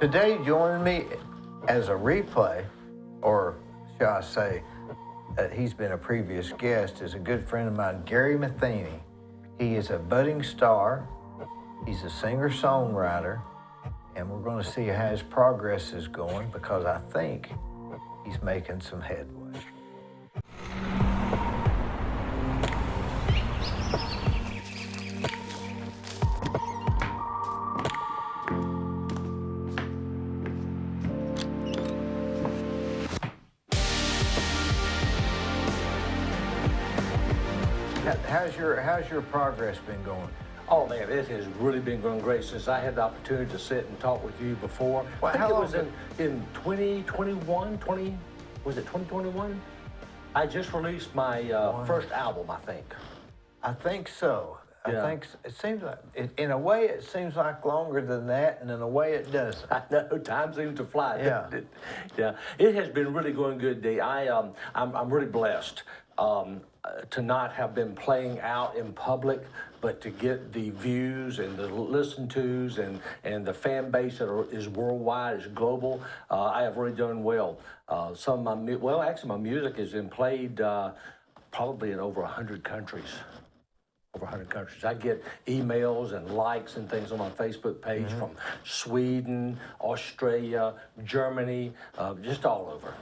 Today, joining me as a replay, or shall I say, he's been a previous guest, is a good friend of mine, Gary Matheny. He is a budding star. He's a singer-songwriter, and we're going to see how his progress is going because I think he's making some headway. How's your progress been going? Oh man, it has really been going great since I had the opportunity to sit and talk with you before. Well, I think it was in 2021, was it 2021? I just released my first album, I think. I think so. Yeah. I think it seems like, in a way, it seems like longer than that, and in a way, it doesn't. I know, time seems to fly. Yeah. Doesn't it? Yeah. It has been really going good, Dee. I'm really blessed to not have been playing out in public, but to get the views and the listen tos and the fan base that is worldwide, is global. I have really done well. Some of my music has been played probably in over 100 countries. Over 100 countries. I get emails and likes and things on my Facebook page from Sweden, Australia, Germany, just all over.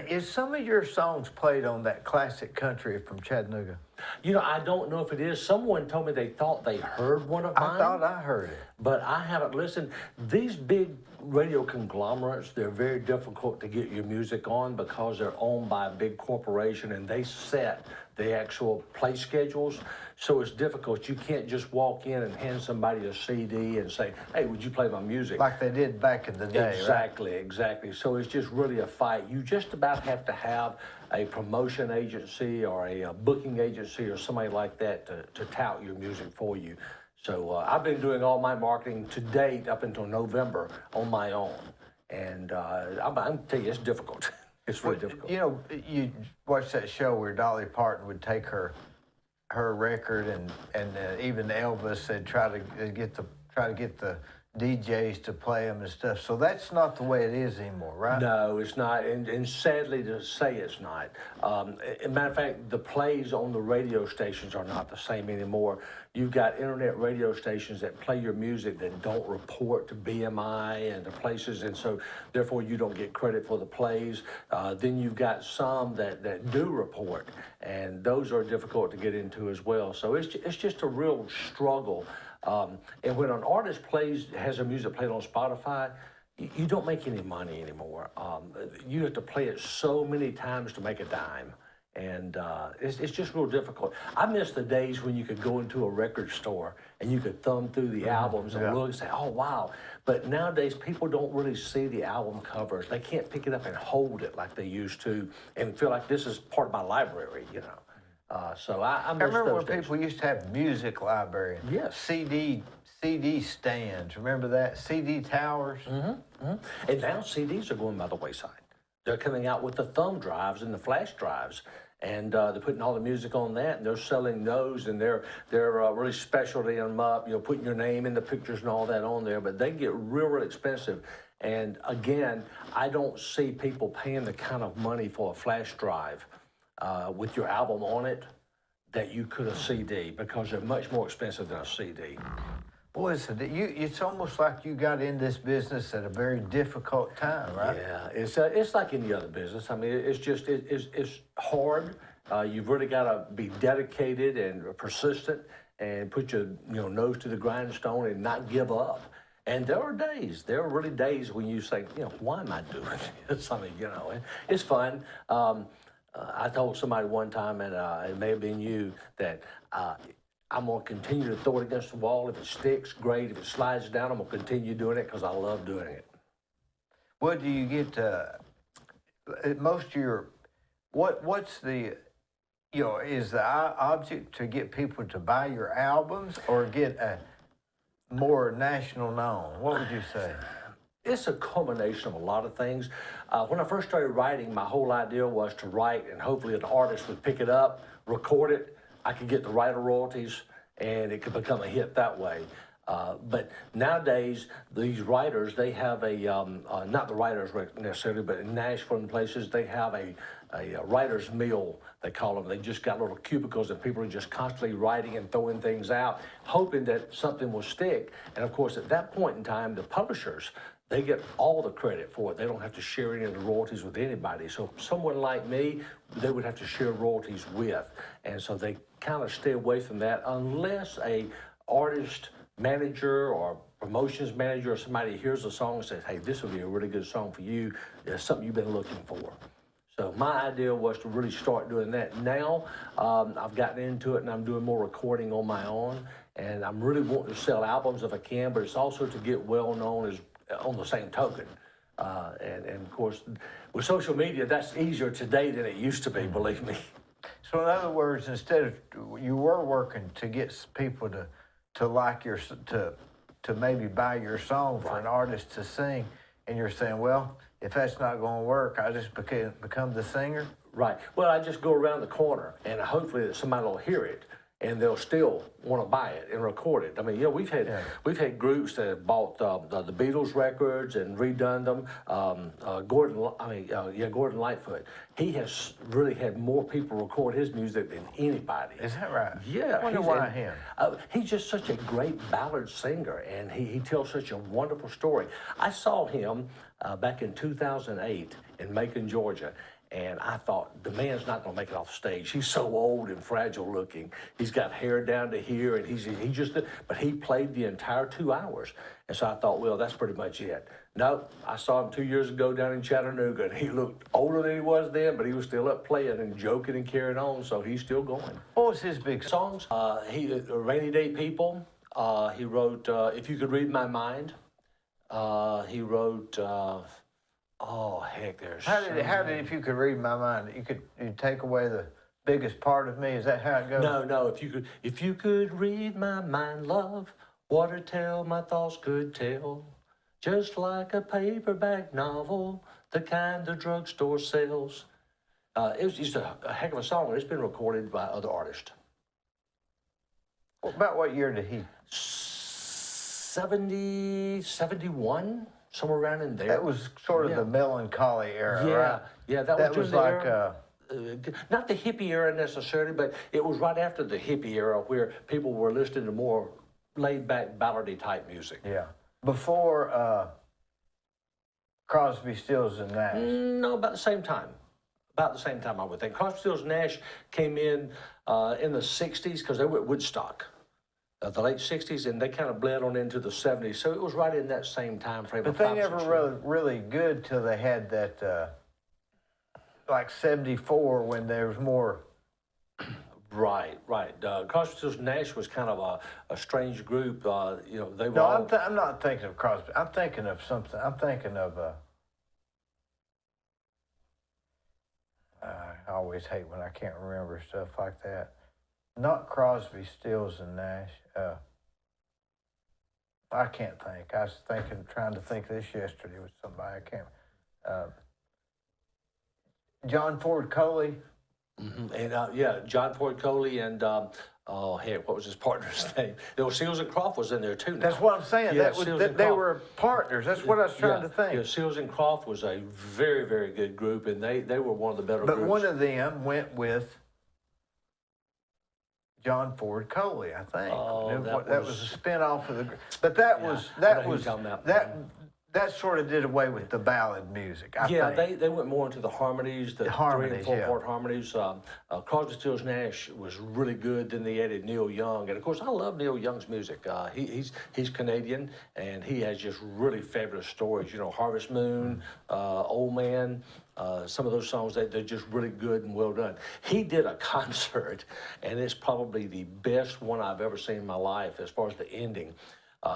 Is some of your songs played on that classic country from Chattanooga? You know, I don't know if it is. Someone told me they thought they heard one of mine. I thought I heard it. But I haven't listened. These big radio conglomerates, they're very difficult to get your music on because they're owned by a big corporation and they set the actual play schedules. So it's difficult. You can't just walk in and hand somebody a CD and say, hey, would you play my music? Like they did back in the day, Exactly, right? Exactly. So it's just really a fight. You just about have to have a promotion agency or a booking agency or somebody like that to tout your music for you. So I've been doing all my marketing to date up until November on my own. And I'm telling you, it's difficult. It's really difficult. You know, you watch that show where Dolly Parton would take her record, and even Elvis said try to get the DJs to play them and stuff. So that's not the way it is anymore, right? No, it's not, and sadly to say it's not. As a matter of fact, the plays on the radio stations are not the same anymore. You've got internet radio stations that play your music that don't report to BMI and the places, and so therefore you don't get credit for the plays. Then you've got some that do report, and those are difficult to get into as well. So it's just a real struggle. And when an artist has their music played on Spotify, you don't make any money anymore. You have to play it so many times to make a dime. And it's just real difficult. I miss the days when you could go into a record store and you could thumb through the albums and look and say, oh, wow. But nowadays, people don't really see the album covers. They can't pick it up and hold it like they used to and feel like this is part of my library, you know. So I miss remember those when days. people used to have music library. Yes. CD stands. Remember that? CD towers. And now CDs are going by the wayside. They're coming out with the thumb drives and the flash drives, and they're putting all the music on that, and they're selling those, and they're really specialty them up. You know, putting your name in the pictures and all that on there, but they get real expensive. And again, I don't see people paying the kind of money for a flash drive with your album on it that you could a CD, because they're much more expensive than a CD. Boy, it's almost like you got in this business at a very difficult time, right? Yeah, it's like any other business. I mean, it's hard. You've really got to be dedicated and persistent and put your nose to the grindstone and not give up. And there are really days when you say, why am I doing this? I mean, it's fun. I told somebody one time, and it may have been you, that I'm going to continue to throw it against the wall. If it sticks, great. If it slides down, I'm going to continue doing it because I love doing it. What do you get most of your, what's the, is the object to get people to buy your albums or get a more national known? What would you say? It's a culmination of a lot of things. When I first started writing, my whole idea was to write and hopefully an artist would pick it up, record it, I could get the writer royalties, and it could become a hit that way. But nowadays, these writers, they have not the writers necessarily, but in Nashville and places, they have a writer's mill, they call them. They just got little cubicles and people are just constantly writing and throwing things out, hoping that something will stick. And of course, at that point in time, the publishers, they get all the credit for it. They don't have to share any of the royalties with anybody. So someone like me, they would have to share royalties with. And so they kind of stay away from that unless a artist manager or promotions manager or somebody hears a song and says, hey, this would be a really good song for you. It's something you've been looking for. So my idea was to really start doing that. Now I've gotten into it and I'm doing more recording on my own. And I'm really wanting to sell albums if I can, but it's also to get well known as on the same token. And of course, with social media, that's easier today than it used to be, believe me. So in other words, instead of, you were working to get people to like your, to maybe buy your song for an artist to sing, and you're saying, well, if that's not going to work, I just become the singer? Right. Well, I just go around the corner, and hopefully that somebody will hear it, and they'll still want to buy it and record it. I mean, you know, we've had groups that have bought the Beatles records and redone them. Gordon Lightfoot. He has really had more people record his music than anybody. Is that right? Yeah. I wonder why him. He's just such a great ballad singer, and he tells such a wonderful story. I saw him back in 2008 in Macon, Georgia. And I thought, the man's not going to make it off stage. He's so old and fragile looking. He's got hair down to here, and but he played the entire 2 hours. And so I thought, well, that's pretty much it. No, I saw him 2 years ago down in Chattanooga, and he looked older than he was then, but he was still up playing and joking and carrying on, so he's still going. What was his big songs? Rainy Day People. He wrote If You Could Read My Mind. He wrote... oh heck, there's how did If You Could Read My Mind, you take away the biggest part of me? Is that how it goes? No. If you could read my mind, love, what a tale my thoughts could tell, just like a paperback novel, the kind the drugstore sells. It was just a heck of a song, and it's been recorded by other artists. About what year did he? 70, 71. Somewhere around in there. That was sort of the melancholy era, right? Yeah, that was like not the hippie era necessarily, but it was right after the hippie era where people were listening to more laid-back, ballady type music. Yeah. Before Crosby, Stills, and Nash. No, about the same time. About the same time, I would think. Crosby, Stills, and Nash came in the 60s because they were at Woodstock. The late 60s, and they kind of bled on into the 70s. So it was right in that same time frame. But they never wrote really good till they had that, like 74, when there was more. Right. Crosby, Stills, Nash was kind of a strange group. You know, they were. No, I'm not thinking of Crosby. I'm thinking of something. I'm thinking of. I always hate when I can't remember stuff like that. Not Crosby, Stills, and Nash. I can't think. I was trying to think of this yesterday with somebody. I can't. John Ford Coley. Mm-hmm. And John Ford Coley and what was his partner's name? There was Seals and Croft was in there too. Now. That's what I'm saying. Yeah, They were partners. That's what I was trying to think. Yeah, Seals and Croft was a very, very good group, and they were one of the better groups. But one of them went with John Ford Coley, I think. Oh, that was a spin-off of the. But that sort of did away with the ballad music. I think. They went more into the harmonies, the 3 and 4 part harmonies. Crosby, Stills, Nash was really good. Then they added Neil Young, and of course I love Neil Young's music. He's Canadian, and he has just really fabulous stories. You know, Harvest Moon, Old Man. Some of those songs, they're just really good and well done. He did a concert, and it's probably the best one I've ever seen in my life as far as the ending.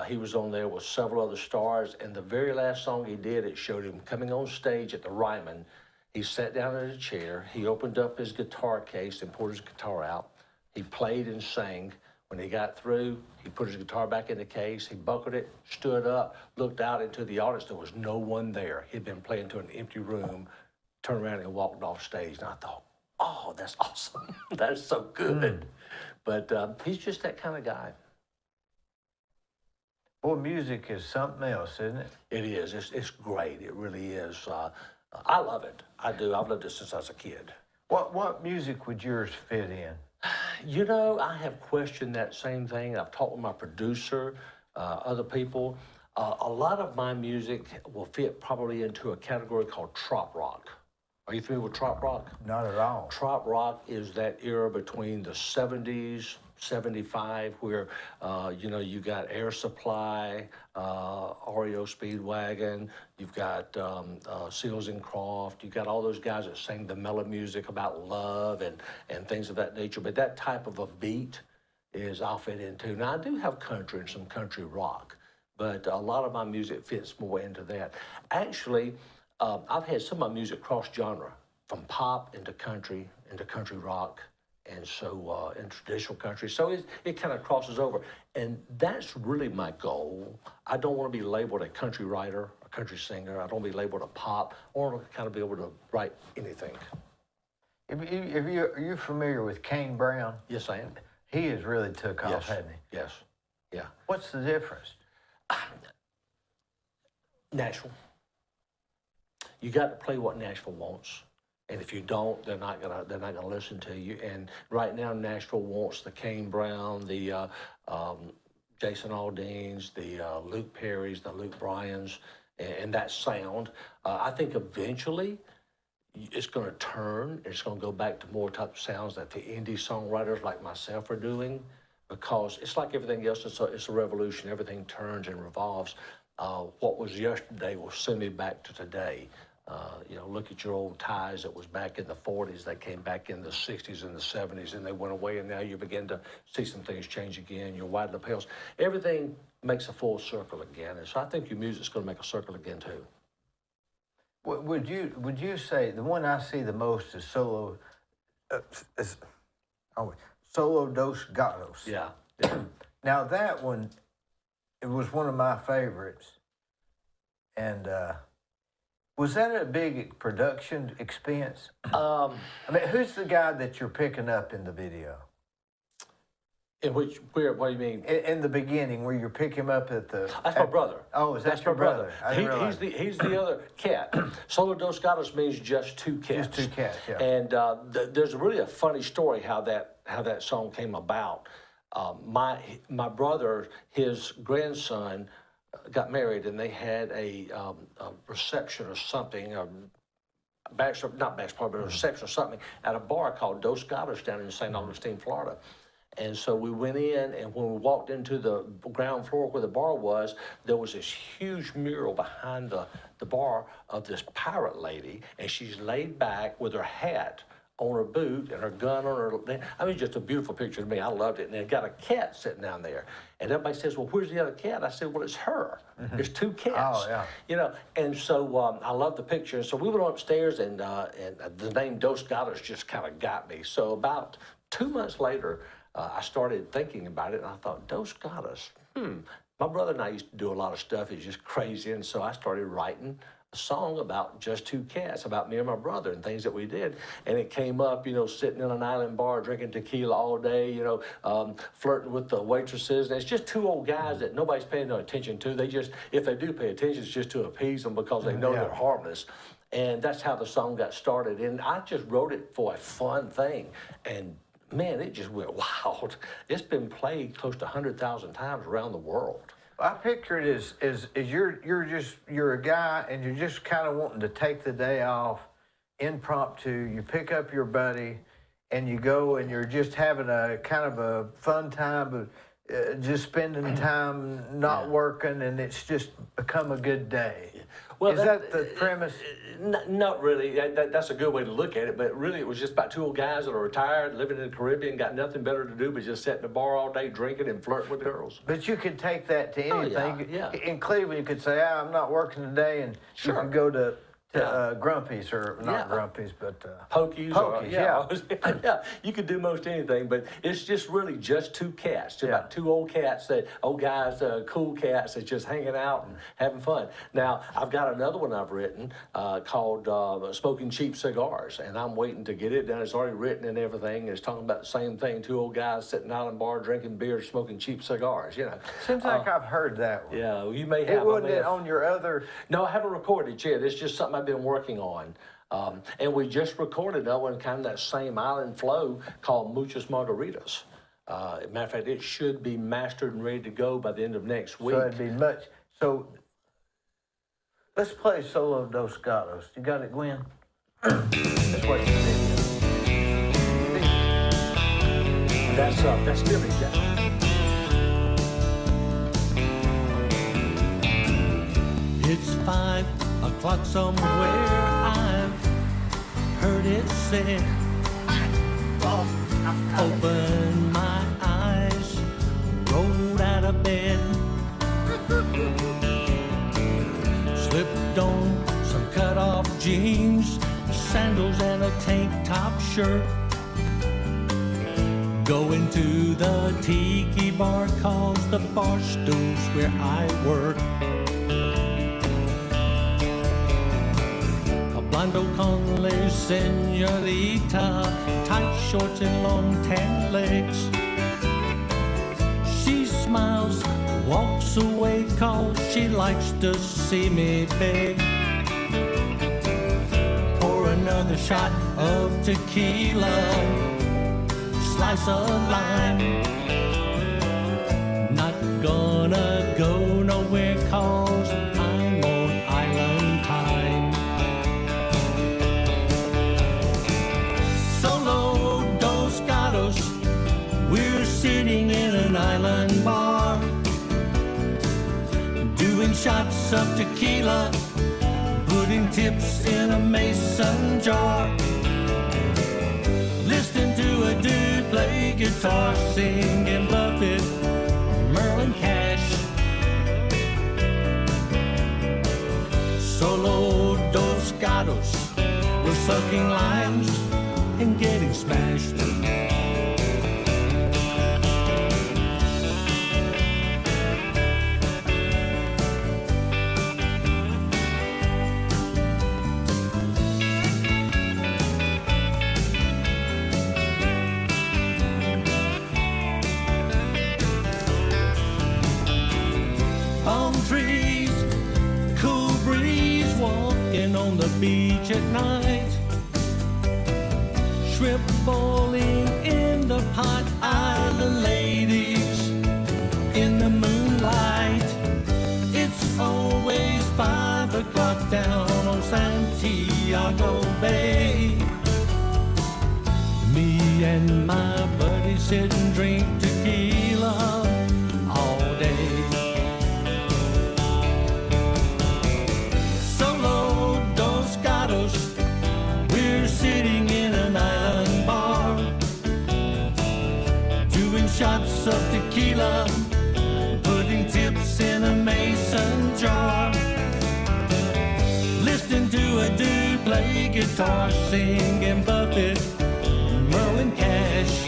He was on there with several other stars, and the very last song he did, it showed him coming on stage at the Ryman. He sat down in a chair, he opened up his guitar case and pulled his guitar out. He played and sang. When he got through, he put his guitar back in the case, he buckled it, stood up, looked out into the audience. There was no one there. He'd been playing to an empty room, turned around and walked off stage, and I thought, oh, that's awesome. That's so good. But he's just that kind of guy. Boy, music is something else, isn't it? It is. It's great. It really is. I love it. I do. I've loved it since I was a kid. What music would yours fit in? You know, I have questioned that same thing. I've talked with my producer, other people. A lot of my music will fit probably into a category called trop rock. Are you familiar with trop rock? Not at all. Trop rock is that era between the 70s, 75, where, you know, you got Air Supply, REO Speedwagon, you've got Seals and Croft, you've got all those guys that sing the mellow music about love and things of that nature. But that type of a beat is I'll fit into. Now, I do have country and some country rock, but a lot of my music fits more into that. Actually, I've had some of my music cross genre, from pop into country rock, and so in traditional country. So it kind of crosses over. And that's really my goal. I don't want to be labeled a country writer, a country singer. I don't want to be labeled a pop. I want to kind of be able to write anything. Are you familiar with Kane Brown? Yes, I am. He has really took off, Yes. hasn't he? Yes. Yeah. What's the difference? Nashville. You got to play what Nashville wants. And if you don't, they're not gonna listen to you. And right now, Nashville wants the Kane Brown, the Jason Aldeans, the Luke Perrys, the Luke Bryans, and that sound. I think eventually it's going to turn. It's going to go back to more type of sounds that the indie songwriters like myself are doing, because it's like everything else. It's a revolution. Everything turns and revolves. What was yesterday will send me back to today. You know, look at your old ties that was back in the 40s. They came back in the 60s and the 70s, and they went away, and now you begin to see some things change again. Your white lapels. Everything makes a full circle again, and so I think your music's going to make a circle again too. Would you say the one I see the most is Solo Dos Gatos? Yeah. Now that one, it was one of my favorites, and was that a big production expense? I mean, who's the guy that you're picking up in the video? What do you mean? In the beginning, where you're picking him up at the... That's my brother. Oh, is that That's your my brother? I didn't realize. He's the other cat. Solo Dos Gatos means just two cats. Just two cats, yeah. And there's really a funny story how that song came about. My brother, his grandson, got married, and they had a reception or something, not bachelor party, but a reception or something at a bar called Dos Gatos down in St. Augustine, Florida. And so we went in, and when we walked into the ground floor where the bar was, there was this huge mural behind the bar of this pirate lady, and she's laid back with her hat on her boot and her gun on her. I mean, just a beautiful picture to me. I loved it. And it got a cat sitting down there. And everybody says, well, where's the other cat? I said, well, it's her. There's two cats. Oh, yeah. You know, and so I love the picture. And so we went upstairs, and the name Dos Gatos just kind of got me. So about 2 months later, I started thinking about it, and I thought, Dos Gatos, My brother and I used to do a lot of stuff. It's just crazy. And so I started writing a song about just two cats, about me and my brother and things that we did. And it came up, you know, sitting in an island bar, drinking tequila all day, you know, flirting with the waitresses. And it's just two old guys that nobody's paying no attention to. They just, if they do pay attention, it's just to appease them because they know they're harmless. And that's how the song got started. And I just wrote it for a fun thing. And man, it just went wild. It's been played close to 100,000 times around the world. I picture it as you're a guy and you're just kind of wanting to take the day off, impromptu. You pick up your buddy, and you go and you're just having a kind of a fun time, but just spending time not working, and it's just become a good day. Well, is that the premise? Not really. That's a good way to look at it, but really it was just about two old guys that are retired, living in the Caribbean, got nothing better to do but just sit in the bar all day drinking and flirting with girls. But you could take that to anything. Yeah. In Cleveland, you could say, I'm not working today, and Sure. you can go to to Grumpy's, or not Yeah. Grumpy's, but Pokies, Pokies, yeah, you could do most anything, but it's just really just two cats, just about two old guys, cool cats that's just hanging out and having fun. Now, I've got another one I've written called Smoking Cheap Cigars, and I'm waiting to get it done. It's already written and everything. It's talking about the same thing, two old guys sitting out in a bar drinking beer, smoking cheap cigars, you know. Seems like I've heard that one. Yeah, you may have. It wasn't on your other. No, I haven't recorded it yet. It's just something I've been working on. And we just recorded that one, kind of that same island flow called Muchas Margaritas. Matter of fact, it should be mastered and ready to go by the end of next week. So it'd be much. So let's play Solo Dos Gatos. You got it, Gwen? That's what you did. That's Billy Jack. It's 5 o'clock somewhere, I've heard it said. Open my eyes, rolled out of bed, slipped on some cut-off jeans, sandals and a tank top shirt. Going to the tiki bar, 'cause the bar stool's where I work. Blonde Conley senorita, tight shorts and long tan legs. She smiles, walks away, 'cause she likes to see me beg. Pour another shot of tequila, slice of lime. Not gonna go nowhere, 'cause I'm on island time. Solo Dos Gatos, we're sitting in an island bar, doing shots of tequila, putting tips in a mason jar, listening to a dude play guitar, singing Buffett, Merlin Cash. Solo Dos Gatos, we're sucking limes and getting smashed. Palm trees, cool breeze, walking on the beach at night. Shrimp boiling in the pot, island ladies in the moonlight. It's always 5 o'clock down on Santiago Bay. Me and my buddies sit and drink tequila all day. Solo Dos Gatos, we're sitting in an island bar, doing shots of tequila, putting tips in a mason jar, listening to a dude play guitar, singing Buffett, Merlin Cash.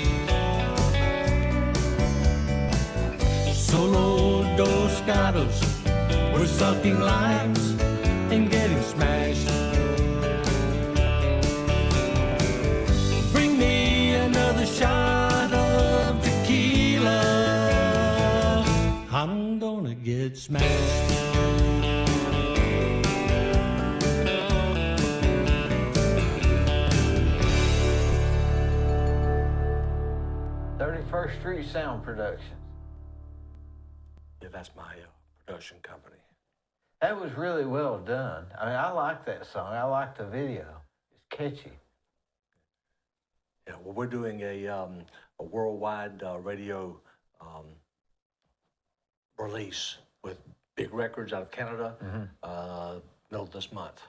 Solo Dos Gatos, we're sucking limes and getting smashed. Bring me another shot of tequila, I'm gonna get smashed. 31st Street Sound Productions. Yeah, that's my production company. That was really well done. I mean, I like that song. I like the video. It's catchy. Yeah, well, we're doing a worldwide radio release with big records out of Canada, middle of this month.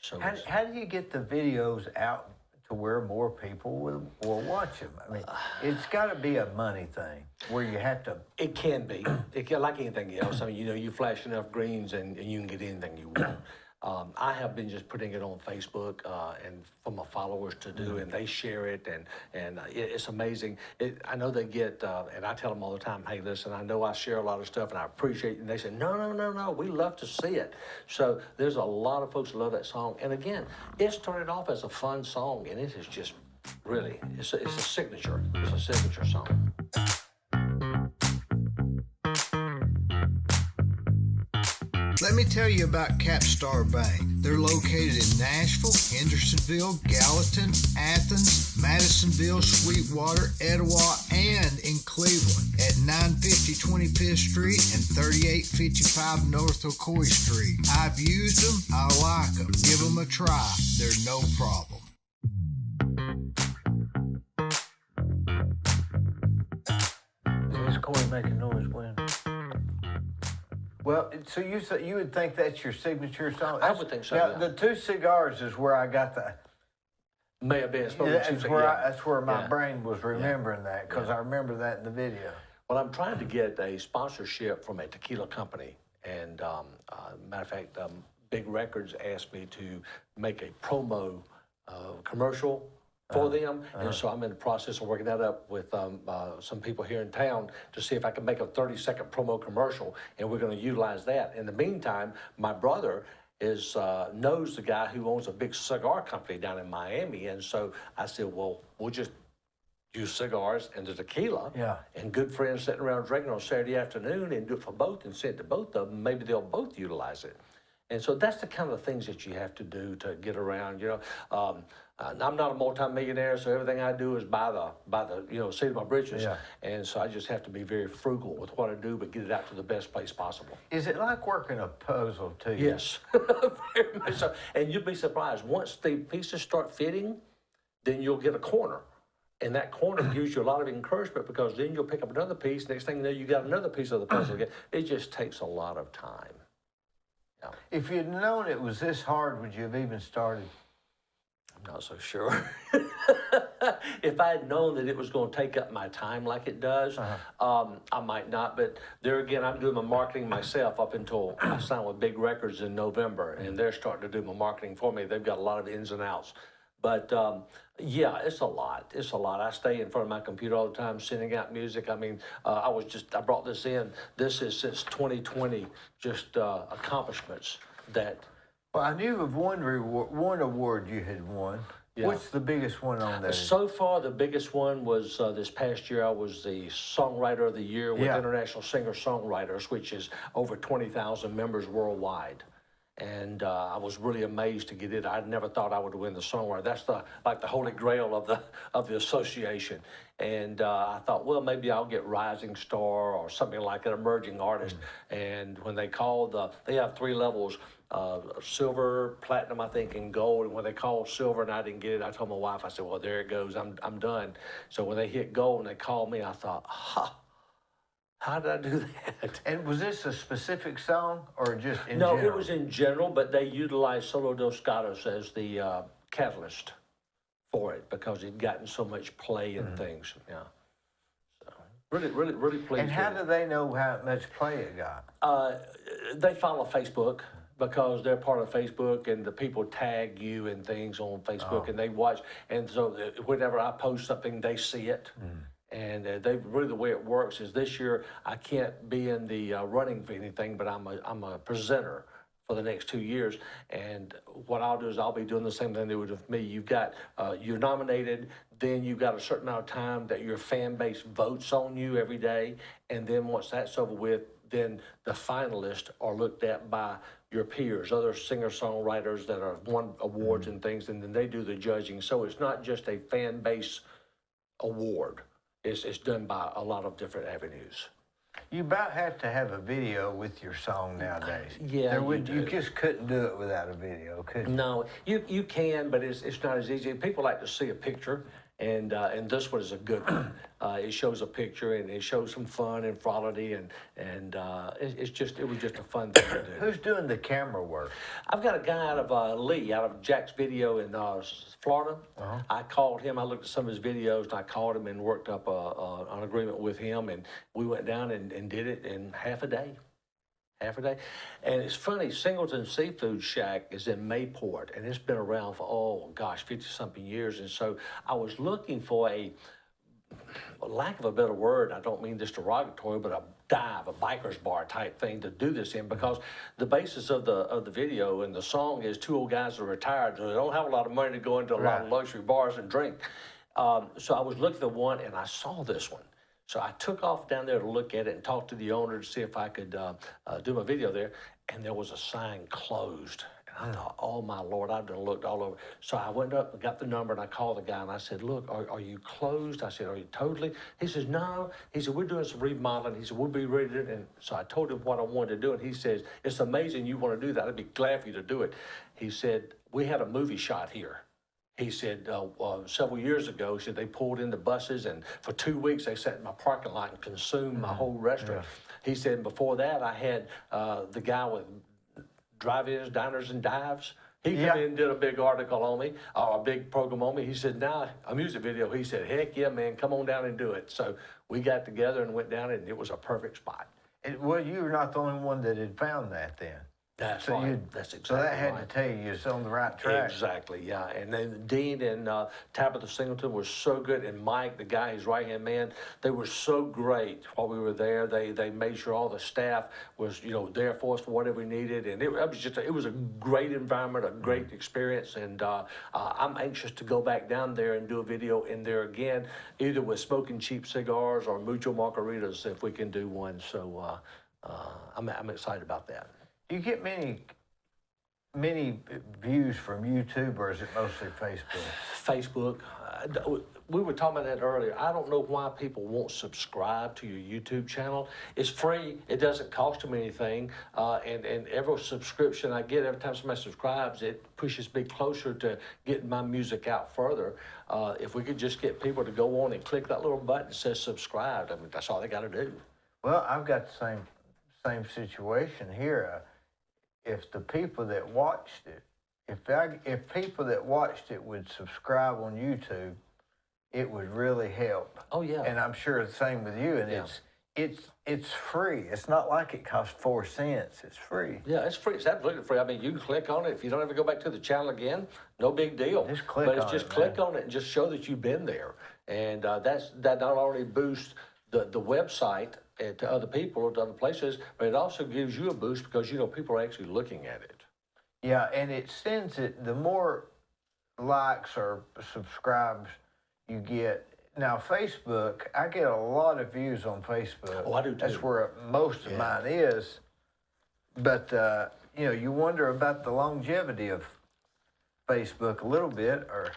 So How do you get the videos out to where more people will watch them? I mean, it's got to be a money thing where you have to. it can be. It can, like anything else. I mean, you know, you flash enough greens and you can get anything you want. I have been just putting it on Facebook and for my followers to do, and they share it, and it's amazing. I know they get, and I tell them all the time, hey, listen, I know I share a lot of stuff, and I appreciate it. And they say, no, we love to see it. So there's a lot of folks who love that song. And again, it started off as a fun song, and it is just really, it's a signature. It's a signature song. Let me tell you about Capstar Bank. They're located in Nashville, Hendersonville, Gallatin, Athens, Madisonville, Sweetwater, Etowah, and in Cleveland at 950 25th Street and 3855 North Ocoee Street. I've used them. I like them. Give them a try. They're no problem. Is Corey making noise when? Well, so you would think that's your signature song? I would think so, Now, yeah. the Two Cigars is where I got the. May have been. That's where my Yeah. brain was remembering that, because I remember that in the video. Well, I'm trying to get a sponsorship from a tequila company, and matter of fact, Big Records asked me to make a promo commercial for them, and so I'm in the process of working that up with some people here in town to see if I can make a 30-second promo commercial, and we're going to utilize that. In the meantime, my brother knows the guy who owns a big cigar company down in Miami, and so I said, well, we'll just use cigars and the tequila, and good friends sitting around drinking on Saturday afternoon, and do it for both and send it to both of them. Maybe they'll both utilize it. And so that's the kind of things that you have to do to get around, you know. I'm not a multimillionaire, so everything I do is by the seat of my britches. Yeah. And so I just have to be very frugal with what I do, but get it out to the best place possible. Is it like working a puzzle to you? Yes, very much so. And you'd be surprised. Once the pieces start fitting, then you'll get a corner. And that corner gives you a lot of encouragement, because then you'll pick up another piece. Next thing you know, you got another piece of the puzzle again. It just takes a lot of time. Yeah. If you'd known it was this hard, would you have even started? I'm not so sure. If I had known that it was going to take up my time like it does, I might not. But there again, I'm doing my marketing myself up until I signed with Big Records in November, and they're starting to do my marketing for me. They've got a lot of ins and outs. But yeah, it's a lot. It's a lot. I stay in front of my computer all the time, sending out music. I mean, I brought this in. This is since 2020, just accomplishments that. Well, I knew of one award you had won. Yeah. What's the biggest one on there? So far, the biggest one was this past year. I was the Songwriter of the Year with International Singer-Songwriters, which is over 20,000 members worldwide. And I was really amazed to get it. I never thought I would win the songwriter. That's like the holy grail of the association. And I thought, well, maybe I'll get Rising Star or something like an emerging artist. And when they called, they have 3 levels: silver, platinum, I think, and gold. And when they called silver and I didn't get it, I told my wife, I said, well, there it goes. I'm done. So when they hit gold and they called me, I thought, how did I do that? And was this a specific song or just in general? No, it was in general, but they utilized Solo Dos Gatos as the catalyst for it, because it'd gotten so much play and things. Yeah. So really pleased. And how with do they know how much play it got? They follow Facebook, because they're part of Facebook, and the people tag you and things on Facebook, and they watch. And so whenever I post something, they see it. And the way it works is, this year I can't be in the running for anything, but I'm a presenter for the next 2 years. And what I'll do is I'll be doing the same thing they would with me. You've got, you're nominated, then you've got a certain amount of time that your fan base votes on you every day. And then once that's over with, then the finalists are looked at by your peers, other singer-songwriters that have won awards and things, and then they do the judging. So it's not just a fan base award. It's done by a lot of different avenues. You about have to have a video with your song nowadays. Yeah, you just couldn't do it without a video, could you? No, you can, but it's not as easy. People like to see a picture, and this one is a good one. It shows a picture, and it shows some fun and frolic, and it was just a fun thing to do. Who's doing the camera work? I've got a guy out of Lee, out of Jack's Video in Florida. I called him. I looked at some of his videos, and I called him and worked up an agreement with him, and we went down and did it in half a day. half a day. And it's funny, Singleton Seafood Shack is in Mayport, and it's been around for, oh gosh, 50-something years. And so I was looking for lack of a better word, I don't mean this derogatory, but a dive, a biker's bar type thing to do this in, because the basis of the video and the song is two old guys that are retired, so they don't have a lot of money to go into a lot of luxury bars and drink. So I was looking for one, and I saw this one. So I took off down there to look at it and talk to the owner to see if I could do my video there, and there was a sign closed. And I thought, oh my Lord, I've done looked all over. So I went up and got the number, and I called the guy, and I said, look, are you closed? I said, are you totally? He says, no. He said, we're doing some remodeling. He said, we'll be ready to, and so I told him what I wanted to do, and he says, it's amazing you want to do that. I'd be glad for you to do it. He said, we had a movie shot here. He said, several years ago, he said they pulled in the buses, and for 2 weeks they sat in my parking lot and consumed my whole restaurant. Yeah. He said, before that, I had the guy with drive-ins, diners, and dives. He came in and did a big article on me, or a big program on me. He said, now, a music video. He said, heck yeah, man, come on down and do it. So we got together and went down, and it was a perfect spot. Well, you were not the only one that had found that then. That's so right. That's exactly So that had right. to tell you it's on the right track. Exactly, yeah. And then Dean and Tabitha Singleton were so good, and Mike, the guy, his right-hand man, they were so great while we were there. They made sure all the staff was, there for us for whatever we needed, and it was a great environment, a great experience, and I'm anxious to go back down there and do a video in there again, either with Smoking Cheap Cigars or Mucho Margaritas, if we can do one. So I'm excited about that. You get many views from YouTube, or is it mostly Facebook? Facebook. We were talking about that earlier. I don't know why people won't subscribe to your YouTube channel. It's free. It doesn't cost them anything. And every subscription I get, every time somebody subscribes, it pushes me closer to getting my music out further. If we could just get people to go on and click that little button that says subscribe, I mean, that's all they got to do. Well, I've got the same situation here. If the people that watched it, if people that watched it would subscribe on YouTube, it would really help. Oh yeah. And I'm sure the same with you. And it's free. It's not like it costs 4 cents. It's free. Yeah, it's free. It's absolutely free. I mean, you can click on it. If you don't ever go back to the channel again, no big deal. Just click but on it's just it, click man. on it and just show that you've been there. And that not only boosts the website to other people or to other places, but it also gives you a boost because, people are actually looking at it. Yeah, and it sends it, the more likes or subscribes you get. Now, Facebook, I get a lot of views on Facebook. Oh, I do too. That's where most of mine is. But, you wonder about the longevity of Facebook a little bit, or...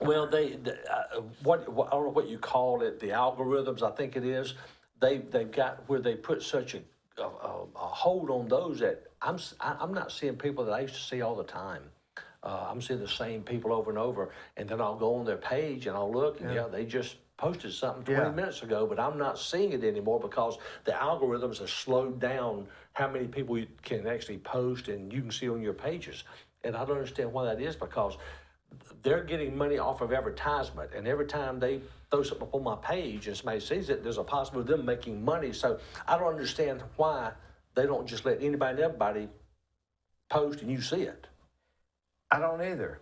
Well, I don't know what you call it, the algorithms, I think it is. They've got where they put such a hold on those that I'm not seeing people that I used to see all the time. I'm seeing the same people over and over, and then I'll go on their page and I'll look, and they just posted something 20 minutes ago, but I'm not seeing it anymore because the algorithms have slowed down how many people you can actually post and you can see on your pages. And I don't understand why that is, because they're getting money off of advertisement, and every time they throw something up on my page and somebody sees it, there's a possibility of them making money. So I don't understand why they don't just let anybody and everybody post and you see it. I don't either.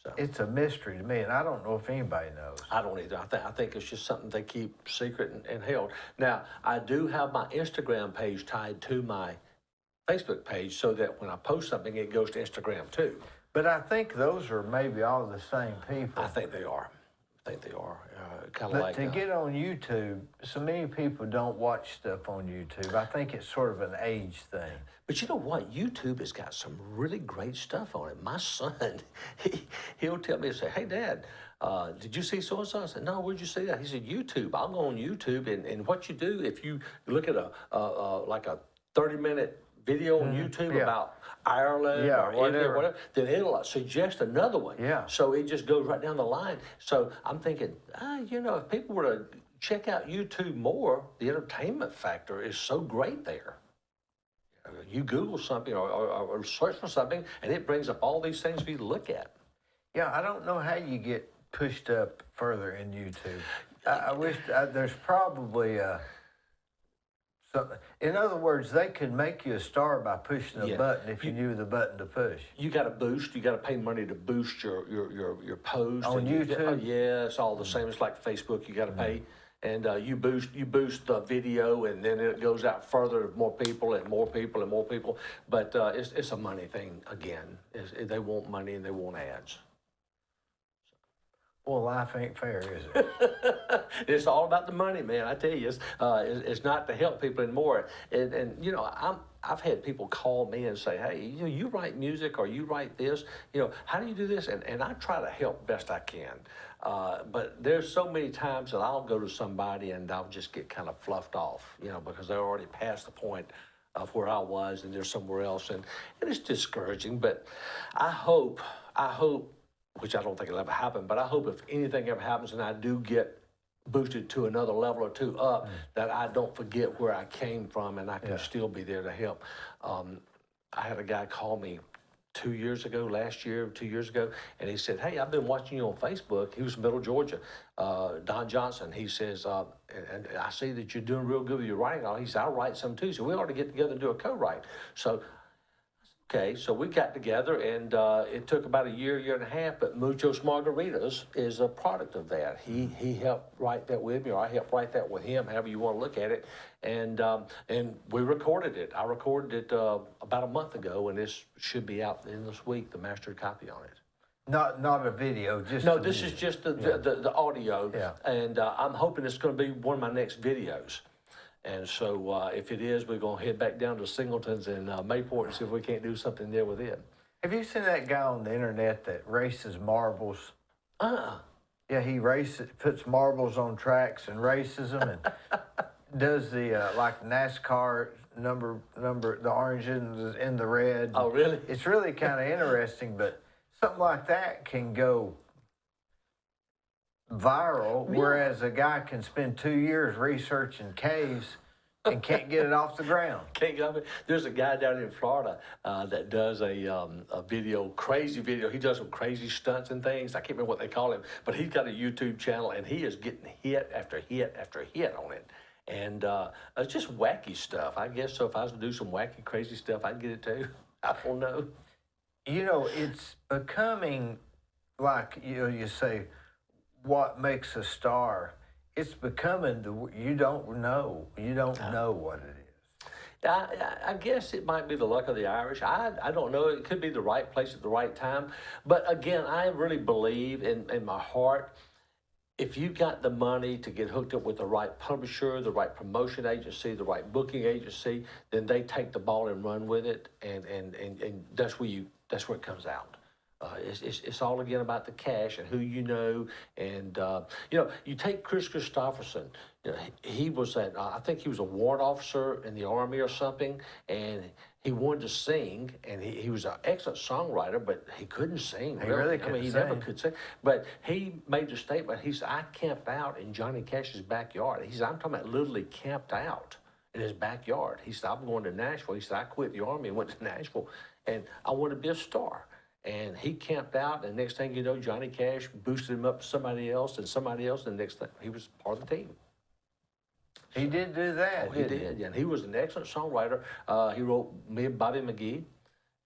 So It's a mystery to me, and I don't know if anybody knows. I don't either. I think it's just something they keep secret and held. Now, I do have my Instagram page tied to my Facebook page so that when I post something, it goes to Instagram too. But I think those are maybe all the same people. I think they are. Kind of But like to get on YouTube, so many people don't watch stuff on YouTube. I think it's sort of an age thing. But you know what? YouTube has got some really great stuff on it. My son, he'll tell me, say, hey, Dad, did you see so-and-so? I said, no, where'd you see that? He said, YouTube. I'll go on YouTube, and what you do, if you look at like a 30-minute video on YouTube about Ireland or India, whatever, then it'll suggest another one. Yeah. So it just goes right down the line. So I'm thinking, if people were to check out YouTube more, the entertainment factor is so great there. You Google something or search for something, and it brings up all these things for you to look at. Yeah, I don't know how you get pushed up further in YouTube. I wish there's probably So, in other words, they could make you a star by pushing a Yeah. button if you knew the button to push. You got to boost. You got to pay money to boost your post On and YouTube? yeah, it's all the same. It's like Facebook. You got to pay, and you boost the video, and then it goes out further to more people and more people and more people. But it's a money thing again. They want money and they want ads. Well, life ain't fair, is it? It's all about the money, man. I tell you, it's not to help people anymore. And you know, I've had people call me and say, hey, you write music or you write this. How do you do this? And I try to help best I can. But there's so many times that I'll go to somebody and I'll just get kind of fluffed off, because they're already past the point of where I was and they're somewhere else. And it's discouraging. But I hope, which I don't think it'll ever happen, but I hope if anything ever happens and I do get boosted to another level or two up, that I don't forget where I came from and I can still be there to help. I had a guy call me 2 years ago, last year, 2 years ago, and he said, hey, I've been watching you on Facebook. He was from Middle Georgia, Don Johnson. He says, and I see that you're doing real good with your writing. He said, I'll write some too. So we ought to get together and do a co-write. So okay, so we got together, and it took about a year and a half, but Muchos Margaritas is a product of that. He helped write that with me, or I helped write that with him, however you want to look at it, and we recorded it. I recorded it about a month ago, and this should be out in this week, the mastered copy on it. Not a video, just No, this is just the audio, and I'm hoping it's going to be one of my next videos. And so if it is, we're going to head back down to Singleton's and Mayport and see if we can't do something there with it. Have you seen that guy on the internet that races marbles? Yeah, he puts marbles on tracks and races them, and does the like NASCAR number, the orange in the red. Oh, really? It's really kind of interesting, but something like that can go viral, whereas a guy can spend 2 years researching caves and can't get it off the ground. Can't get it. There's a guy down in Florida that does a video, crazy video. He does some crazy stunts and things. I can't remember what they call him, but he's got a YouTube channel, and he is getting hit after hit after hit on it. And it's just wacky stuff. I guess so if I was to do some wacky, crazy stuff, I'd get it too. I don't know. It's becoming like, you say, what makes a star? It's becoming you don't know what it is. I guess it might be the luck of the Irish. I don't know. It could be the right place at the right time. But again, I really believe in my heart, if you got the money to get hooked up with the right publisher, the right promotion agency, the right booking agency, then they take the ball and run with it, and that's where it comes out. It's all again about the cash and who you know, and you take Chris Christopherson. He was I think he was a warrant officer in the Army or something, and he wanted to sing, and he was an excellent songwriter, but he couldn't sing. He really couldn't he sing. never could sing. But he made the statement. He said, "I camped out in Johnny Cash's backyard." He said, "I'm talking about literally camped out in his backyard." He said, "I'm going to Nashville." He said, "I quit the Army and went to Nashville, and I want to be a star." And he camped out, and next thing you know, Johnny Cash boosted him up to somebody else, and the next thing, he was part of the team. He did do that. Oh, he did, yeah. And he was an excellent songwriter. He wrote me and Bobby McGee,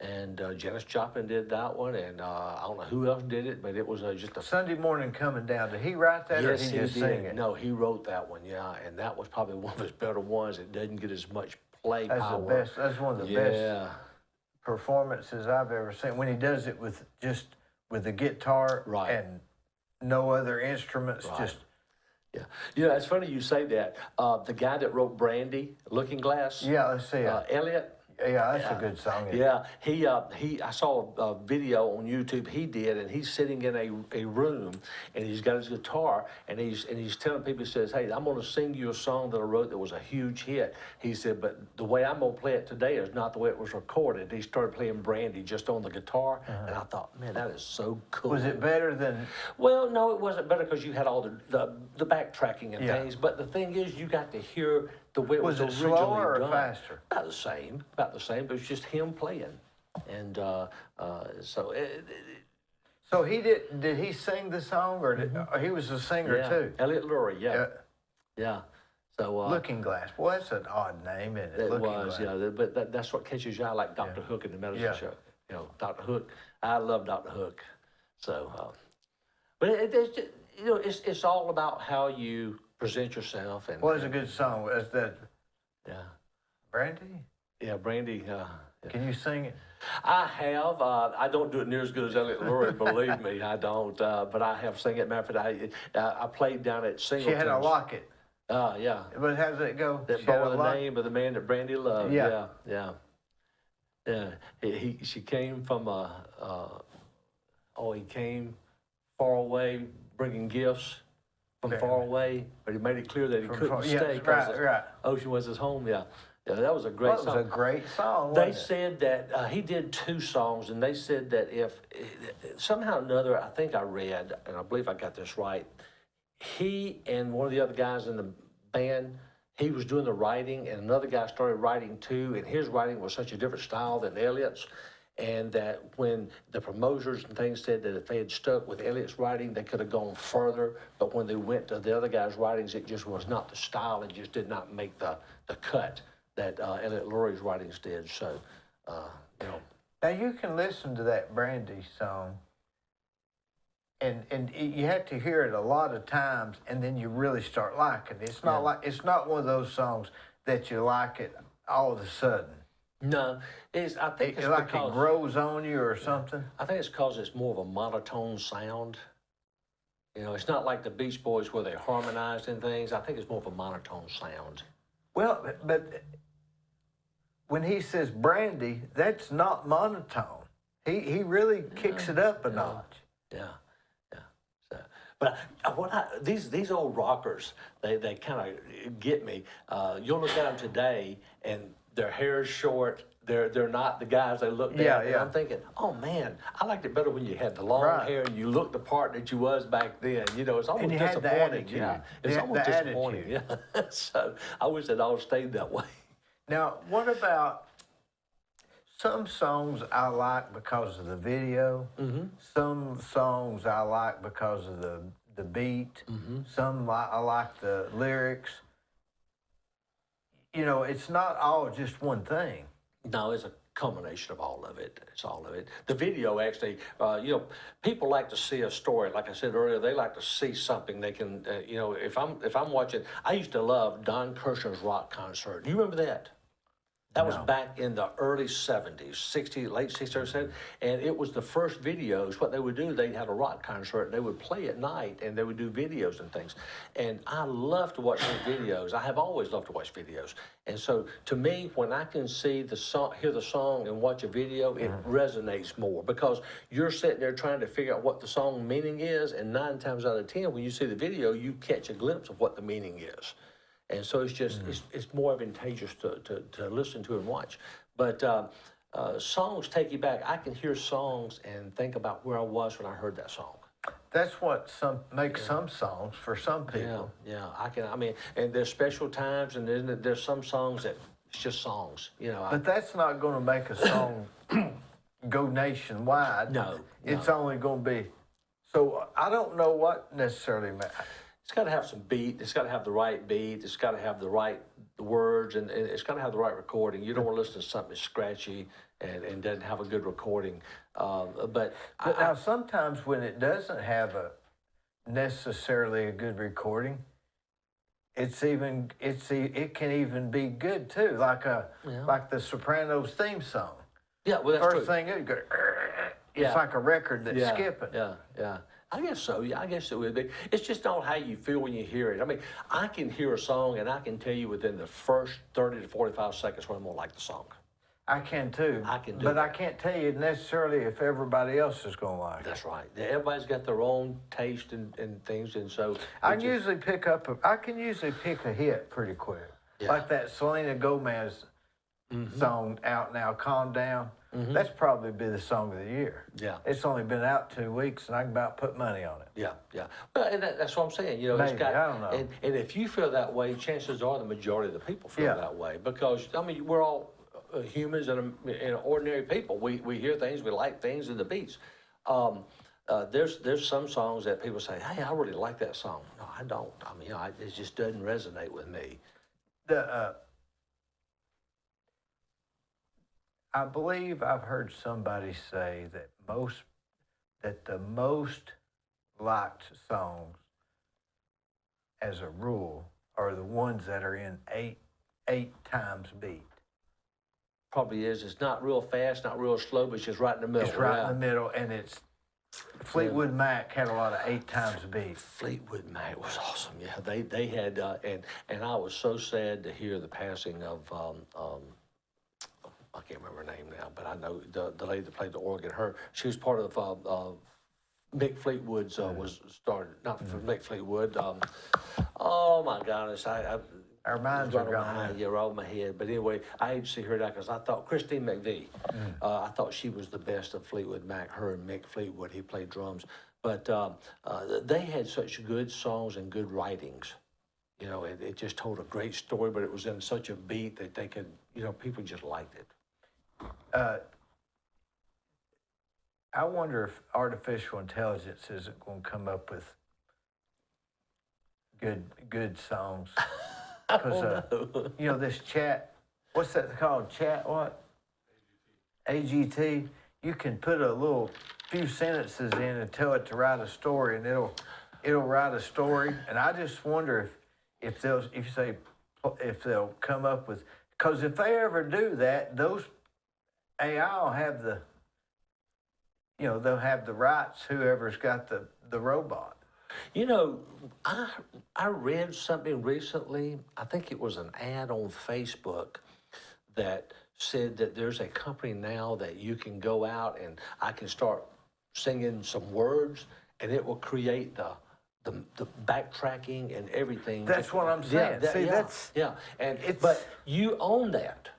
and Janis Joplin did that one, and I don't know who else did it, but it was just a... Sunday Morning Coming Down. Did he write that, yes, or he just sing it? No, he wrote that one, yeah, and that was probably one of his better ones. It doesn't get as much play power. That's one of the best performances I've ever seen, when he does it with the guitar and no other instruments, just... Yeah, it's funny you say that. The guy that wrote Brandy, Looking Glass. Yeah, let's see. Elliot. Yeah, that's a good song. Yeah, I saw a video on YouTube he did, and he's sitting in a room, and he's got his guitar, and he's telling people, he says, "Hey, I'm going to sing you a song that I wrote that was a huge hit." He said, "But the way I'm going to play it today is not the way it was recorded." He started playing Brandy just on the guitar, and I thought, man, that is so cool. Was it better than... Well, no, it wasn't better because you had all the backtracking and things, but the thing is, you got to hear the way it was originally done. Slower or faster? About the same, but it's just him playing. And so he did he sing the song, or he was a singer too? Elliot Lurie, yeah. So Looking Glass. Well, that's an odd name, isn't it? it Looking was, Glass. yeah. But that's what catches your eye, like Dr. Hook in the medicine Yeah. show. You know, Dr. Hook. I love Dr. Hook. So, but it's just, you know, it's all about how you present yourself. And Well, it's a good song. Is that yeah, Brandy? yeah, Brandy. Can you sing it? I have. I don't do it near as good as Elliot Lurie, believe me, I don't. But I have sung it. Matter of fact, I played down at She Singleton's. had a locket. Yeah. But how does it go? That She had bore a the locket? name of the man that Brandy loved. Yeah. Yeah. She came from he came far away, bringing gifts from Yeah. far away, but he made it clear that he From couldn't far- yeah, stay because right. Ocean was his home. Yeah. Yeah, that was a great Well, it was song. a great song, They wasn't it? said that he did 2 songs, and they said that if somehow or another, I think I read, and I believe I got this right, he and one of the other guys in the band, he was doing the writing, and another guy started writing too, and his writing was such a different style than Elliot's, and that when the promoters and things said that if they had stuck with Elliot's writing, they could have gone further, but when they went to the other guy's writings, it just was not the style, it just did not make the cut that Elliot Lurie's writings did. So, you know. Now you can listen to that Brandy song, and you have to hear it a lot of times, and then you really start liking it. It's not it's not one of those songs that you like it all of a sudden. No, I think it's Like because it grows on you or something. I think it's because it's more of a monotone sound. You know, it's not like the Beach Boys where they harmonized and things. I think it's more of a monotone sound. Well, but when he says Brandy, that's not monotone. He really kicks it up a notch. Yeah. So, but these old rockers, they kind of get me. You'll look at them today, and their hair is short. They're not the guys they looked at. And I'm thinking, oh man, I liked it better when you had the long hair and you looked the part that you was back then. You know, it's almost you had the disappointing. attitude. Yeah, it's The almost disappointing. attitude. Yeah. So I wish it all stayed that way. Now, what about some songs I like because of the video? Mm-hmm. Some songs I like because of the beat. Mm-hmm. Some I like the lyrics. You know, it's not all just one thing. No, it's a combination of all of it. It's all of it. The video actually, you know, people like to see a story. Like I said earlier, they like to see something they can, you know, if I'm watching, I used to love Don Kirshner's rock concert. Do you remember that? That was back in the early 70s, 60s, late 60s, or 70s, and it was the first videos. What they would do, they had a rock concert, and they would play at night, and they would do videos and things. And I love to watch those videos. I have always loved to watch videos. And so, to me, when I can see the song, hear the song, and watch a video, it resonates more because you're sitting there trying to figure out what the song meaning is, and 9 times out of 10, when you see the video, you catch a glimpse of what the meaning is. And so it's just, it's more advantageous to listen to and watch. But songs take you back. I can hear songs and think about where I was when I heard that song. That's what makes some songs for some people. Yeah, I mean, and there's special times, and then there's some songs that it's just songs, you know. But that's not going to make a song go nationwide. No. It's only going to be. So I don't know what necessarily. It's got to have some beat. It's got to have the right beat. It's got to have the right words, and it's got to have the right recording. You don't want to listen to something that's scratchy and doesn't have a good recording. But Now, sometimes when it doesn't have necessarily a good recording, it can even be good too, like the Sopranos theme song. yeah, well, that's First true. thing it goes, it's Yeah. like a record that's skipping. Yeah. I guess so. Yeah, I guess it would be. It's just not how you feel when you hear it. I mean, I can hear a song and I can tell you within the first 30 to 45 seconds when I'm going to like the song. I can too. I can do but that. I can't tell you necessarily if everybody else is going to like it. That's right. Everybody's got their own taste and things, and so I can usually pick a hit pretty quick. Yeah. Like that Selena Gomez song, Out Now, Calm Down. That's probably be the song of the year. Yeah. It's only been out 2 weeks, and I can about put money on it. Yeah. Well, and that's what I'm saying. You know, Maybe, it's got. I don't know. And if you feel that way, chances are the majority of the people feel that way because I mean we're all humans and ordinary people. We hear things, we like things, and the beats. there's some songs that people say, hey, I really like that song. No, I don't. I mean, it just doesn't resonate with me. I believe I've heard somebody say that the most liked songs, as a rule, are the ones that are in eight times beat. Probably is. It's not real fast, not real slow, but it's just right in the middle. It's right in the middle, and it's Fleetwood Mac had a lot of 8 times beat. Fleetwood Mac was awesome. Yeah, they had, and I was so sad to hear the passing of, I can't remember her name now, but I know the lady that played the organ. She was part of Mick Fleetwood's was started, not from Mick Fleetwood. Oh my goodness, Our minds are gone. Yeah, right over my head. But anyway, I hate to see her die because I thought Christine McVie, I thought she was the best of Fleetwood Mac, her and Mick Fleetwood. He played drums. But they had such good songs and good writings. You know, it just told a great story, but it was in such a beat that they could, people just liked it. I wonder if artificial intelligence isn't going to come up with good songs. Because, this chat, what's that called? Chat what? AGT. You can put a little few sentences in and tell it to write a story, and it'll write a story. And I just wonder if they'll come up with, because if they ever do that, those AI will have they'll have the rights, whoever's got the robot. I read something recently, I think it was an ad on Facebook that said that there's a company now that you can go out and I can start singing some words and it will create the backtracking and everything. That's what I'm saying. But you own that.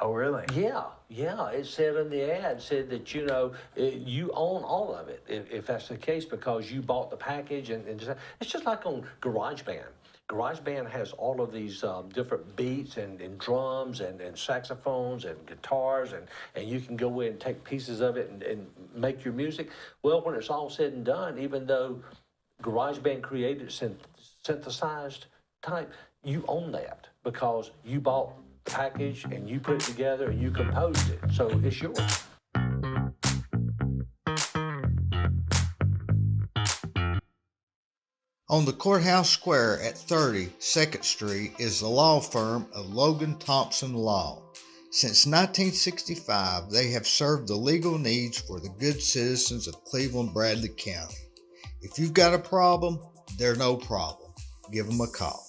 Oh, really? Yeah. It said in the ad, that, you own all of it, if that's the case, because you bought the package. And it's just like on GarageBand. GarageBand has all of these different beats and drums and saxophones and guitars, and you can go in and take pieces of it and make your music. Well, when it's all said and done, even though GarageBand created synthesized type, you own that because you bought package and you put it together and you composed it, so it's yours. On the courthouse square at 30 2nd Street is the law firm of Logan Thompson Law. Since 1965, they have served the legal needs for the good citizens of Cleveland Bradley County. If you've got a problem, they're no problem. Give them a call.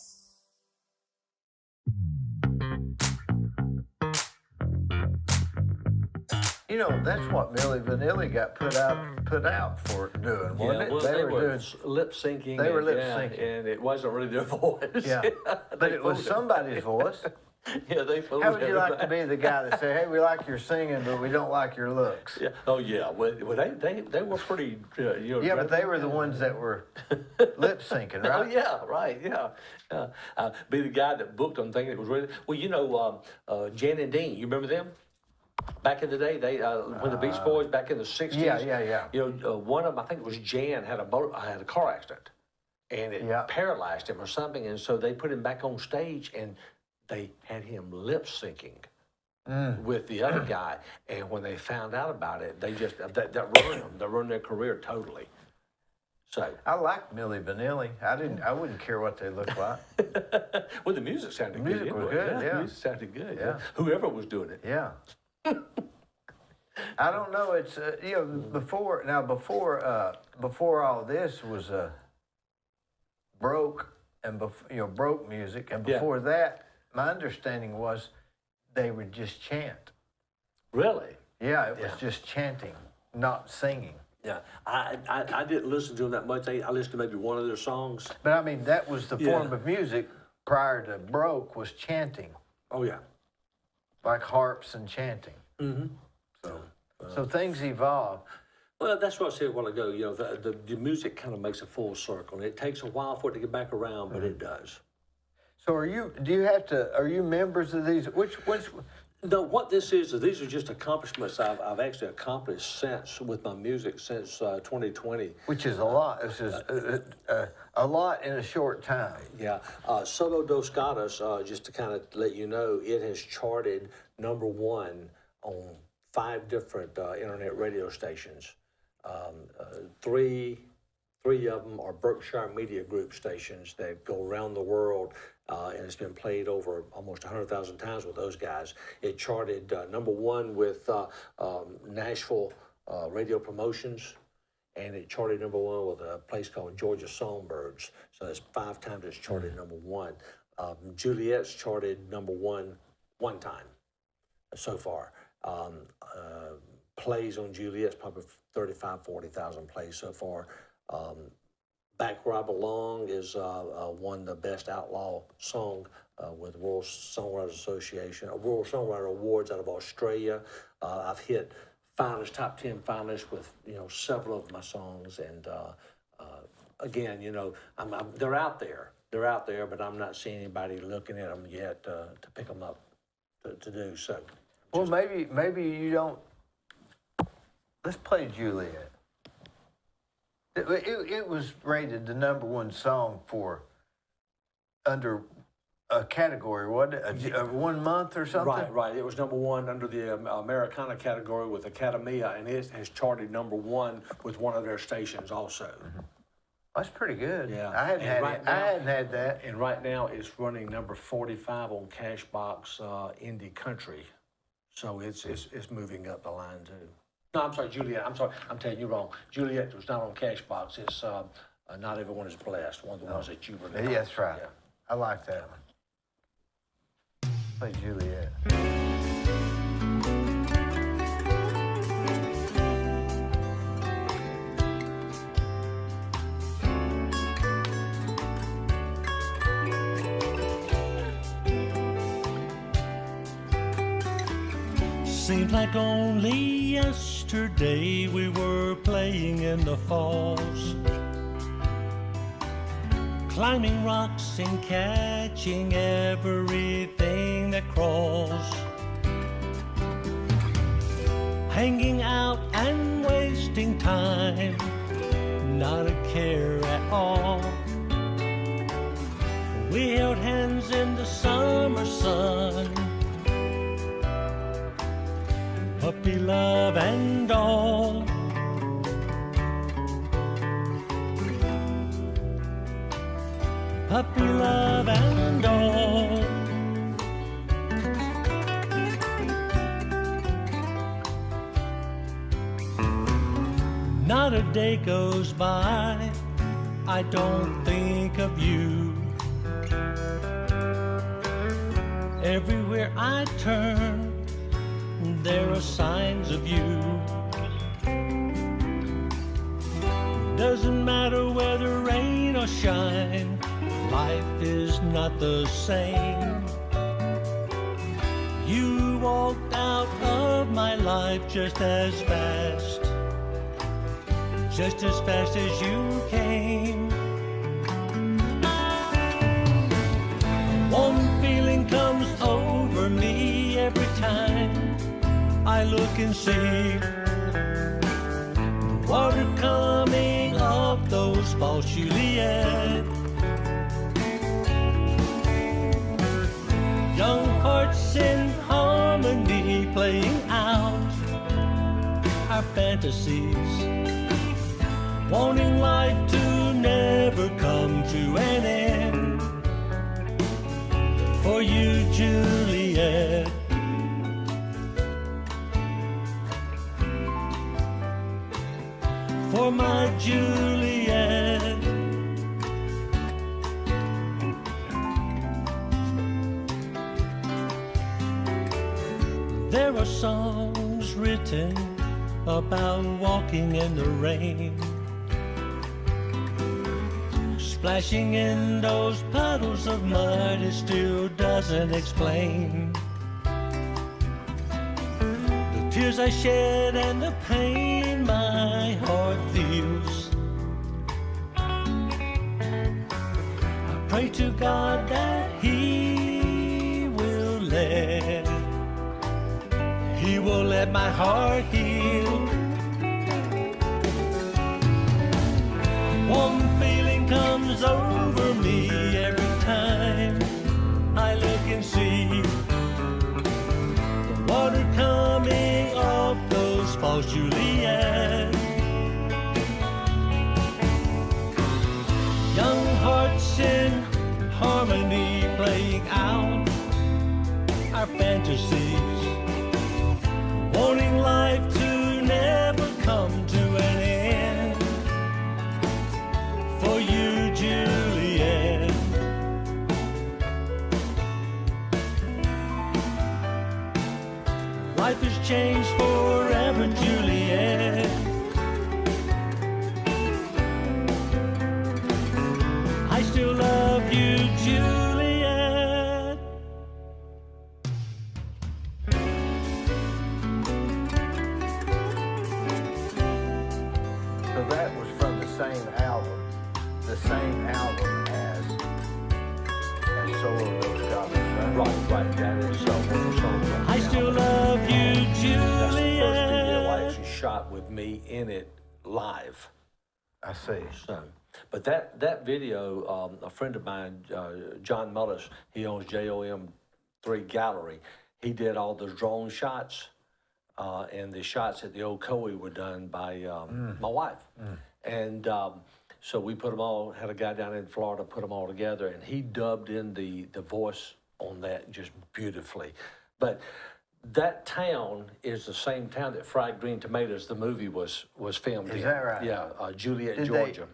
That's what Milli Vanilli got put out for doing, wasn't it? Well, they were doing lip syncing. They were lip syncing, and it wasn't really their voice. Yeah, but it was somebody's voice. Yeah, they fooled. How would you like to be the guy that say, "Hey, we like your singing, but we don't like your looks"? Yeah. Oh yeah. Well, they were pretty. Yeah, but they were the ones that were lip syncing, right? Oh yeah, right. Yeah. Be the guy that booked them thinking it was really. Well, Jan and Dean. You remember them? Back in the day, they when the Beach Boys back in the '60s. Yeah. One of them, I think it was Jan, had a car accident, and it paralyzed him or something, and so they put him back on stage, and they had him lip syncing with the other guy. And when they found out about it, they just that ruined them. They ruined their career totally. So I liked Milli Vanilli. I wouldn't care what they looked like. Well, the music sounded good. The music was good. Yeah. The music sounded good. Yeah. Whoever was doing it. Yeah. I don't know. It's before all this was broke and broke music, and before that, my understanding was they would just chant. Really? Yeah, it was just chanting, not singing. Yeah, I didn't listen to them that much. I listened to maybe one of their songs. But I mean, that was the form of music prior to broke, was chanting. Oh yeah. Like harps and chanting. Mm-hmm. So things evolve. Well, that's what I said a while ago. The music kind of makes a full circle. And it takes a while for it to get back around, but it does. So are you members of these? Which No, what this is these are just accomplishments I've actually accomplished with my music since 2020. Which is a lot. This is a lot in a short time. Yeah, Solo Dos Gatos, just to kind of let you know, it has charted #1 on 5 different internet radio stations. Three of them are Berkshire Media Group stations that go around the world, and it's been played over almost 100,000 times with those guys. It charted #1 with Nashville Radio Promotions, and it charted #1 with a place called Georgia Songbirds. So that's 5 times it's charted #1. Juliet's charted #1 one time so far. Plays on Juliet's probably 40,000 plays so far. Back Where I Belong is won the Best Outlaw Song with World Songwriters Association, World Songwriter Awards out of Australia. I've hit top 10 finalists with several of my songs, and again, they're out there, but I'm not seeing anybody looking at them yet to pick them up to do so. Well, maybe you don't. Let's play Juliet. It was rated the #1 song for under a category, wasn't it? 1 month or something? Right. It was #1 under the Americana category with Academia, and it has charted #1 with one of their stations also. Mm-hmm. That's pretty good. Yeah. I hadn't had that. And right now it's running #45 on Cashbox Indie Country. So it's moving up the line too. No, I'm sorry, Juliet. I'm sorry, I'm telling you wrong. Juliet was not on Cashbox. It's Not Everyone is Blessed, one of the ones that you were Yeah, that's right. Yeah. I like that one. Play Juliet. Seems like only yesterday we were playing in the falls, climbing rocks and catching everything that crawls, hanging out and wasting time, not a care at all. We held hands in the summer sun, puppy love and all. Puppy love and all. Not a day goes by I don't think of you. Everywhere I turn there are signs of you. Doesn't matter whether rain or shine, life is not the same. You walked out of my life just as fast as you came. One feeling comes over me every time I look and see the water coming up those falls, Juliet. Young hearts in harmony, playing out our fantasies, wanting life to never come to an end. For you, Juliet. For my Juliet. There are songs written about walking in the rain, splashing in those puddles of mud. It still doesn't explain the tears I shed and the pain my heart feels. I pray to God that He will let will let my heart heal. One feeling comes over me every time I look and see the water coming off those falls Juliet. Young hearts in harmony playing out our fantasies, wanting life to never come to an end. For you, Juliet. Life has changed forever, Juliet. I still love you, Juliet. So that was from the same album as Solo Those Goblins, right? Right, that is one of the songs on the I still album. love you, That's the first video I Juliet. actually shot with me in it live. I see. So, but that video, a friend of mine, John Mullis, he owns JOM3 Gallery. He did all those drone shots, and the shots at the old Coe were done by my wife. And so we put them all, had a guy down in Florida put them all together, and he dubbed in the voice on that just beautifully. But that town is the same town that Fried Green Tomatoes, the movie, was filmed in. Is that right? Yeah, Juliet, Did they- Georgia.